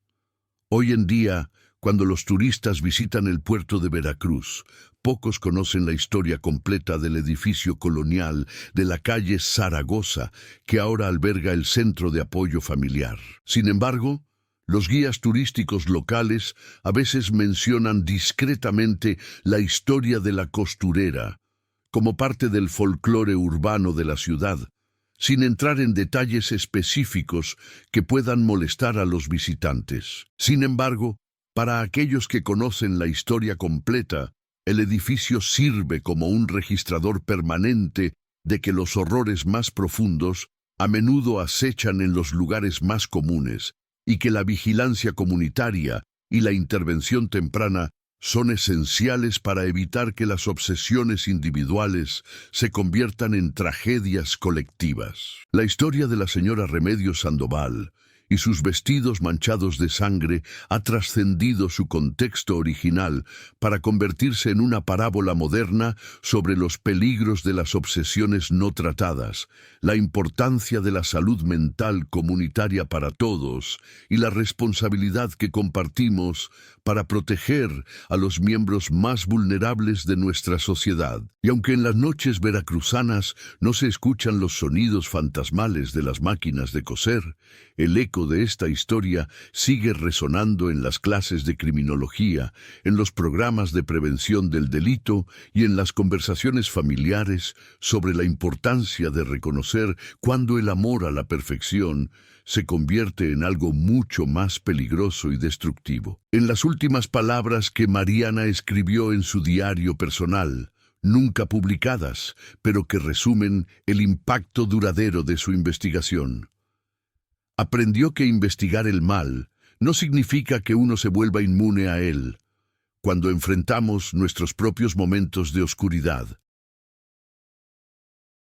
Hoy en día, cuando los turistas visitan el puerto de Veracruz, pocos conocen la historia completa del edificio colonial de la calle Zaragoza, que ahora alberga el Centro de Apoyo Familiar. Sin embargo, los guías turísticos locales a veces mencionan discretamente la historia de la costurera, como parte del folclore urbano de la ciudad, sin entrar en detalles específicos que puedan molestar a los visitantes. Sin embargo, para aquellos que conocen la historia completa, el edificio sirve como un registrador permanente de que los horrores más profundos a menudo acechan en los lugares más comunes y que la vigilancia comunitaria y la intervención temprana son esenciales para evitar que las obsesiones individuales se conviertan en tragedias colectivas. La historia de la señora Remedios Sandoval y sus vestidos manchados de sangre ha trascendido su contexto original para convertirse en una parábola moderna sobre los peligros de las obsesiones no tratadas, la importancia de la salud mental comunitaria para todos y la responsabilidad que compartimos para proteger a los miembros más vulnerables de nuestra sociedad. Y aunque en las noches veracruzanas no se escuchan los sonidos fantasmales de las máquinas de coser, el eco de esta historia sigue resonando en las clases de criminología, en los programas de prevención del delito y en las conversaciones familiares sobre la importancia de reconocer cuando el amor a la perfección se convierte en algo mucho más peligroso y destructivo. En las últimas palabras que Mariana escribió en su diario personal, nunca publicadas, pero que resumen el impacto duradero de su investigación. Aprendió que investigar el mal no significa que uno se vuelva inmune a él. Cuando enfrentamos nuestros propios momentos de oscuridad,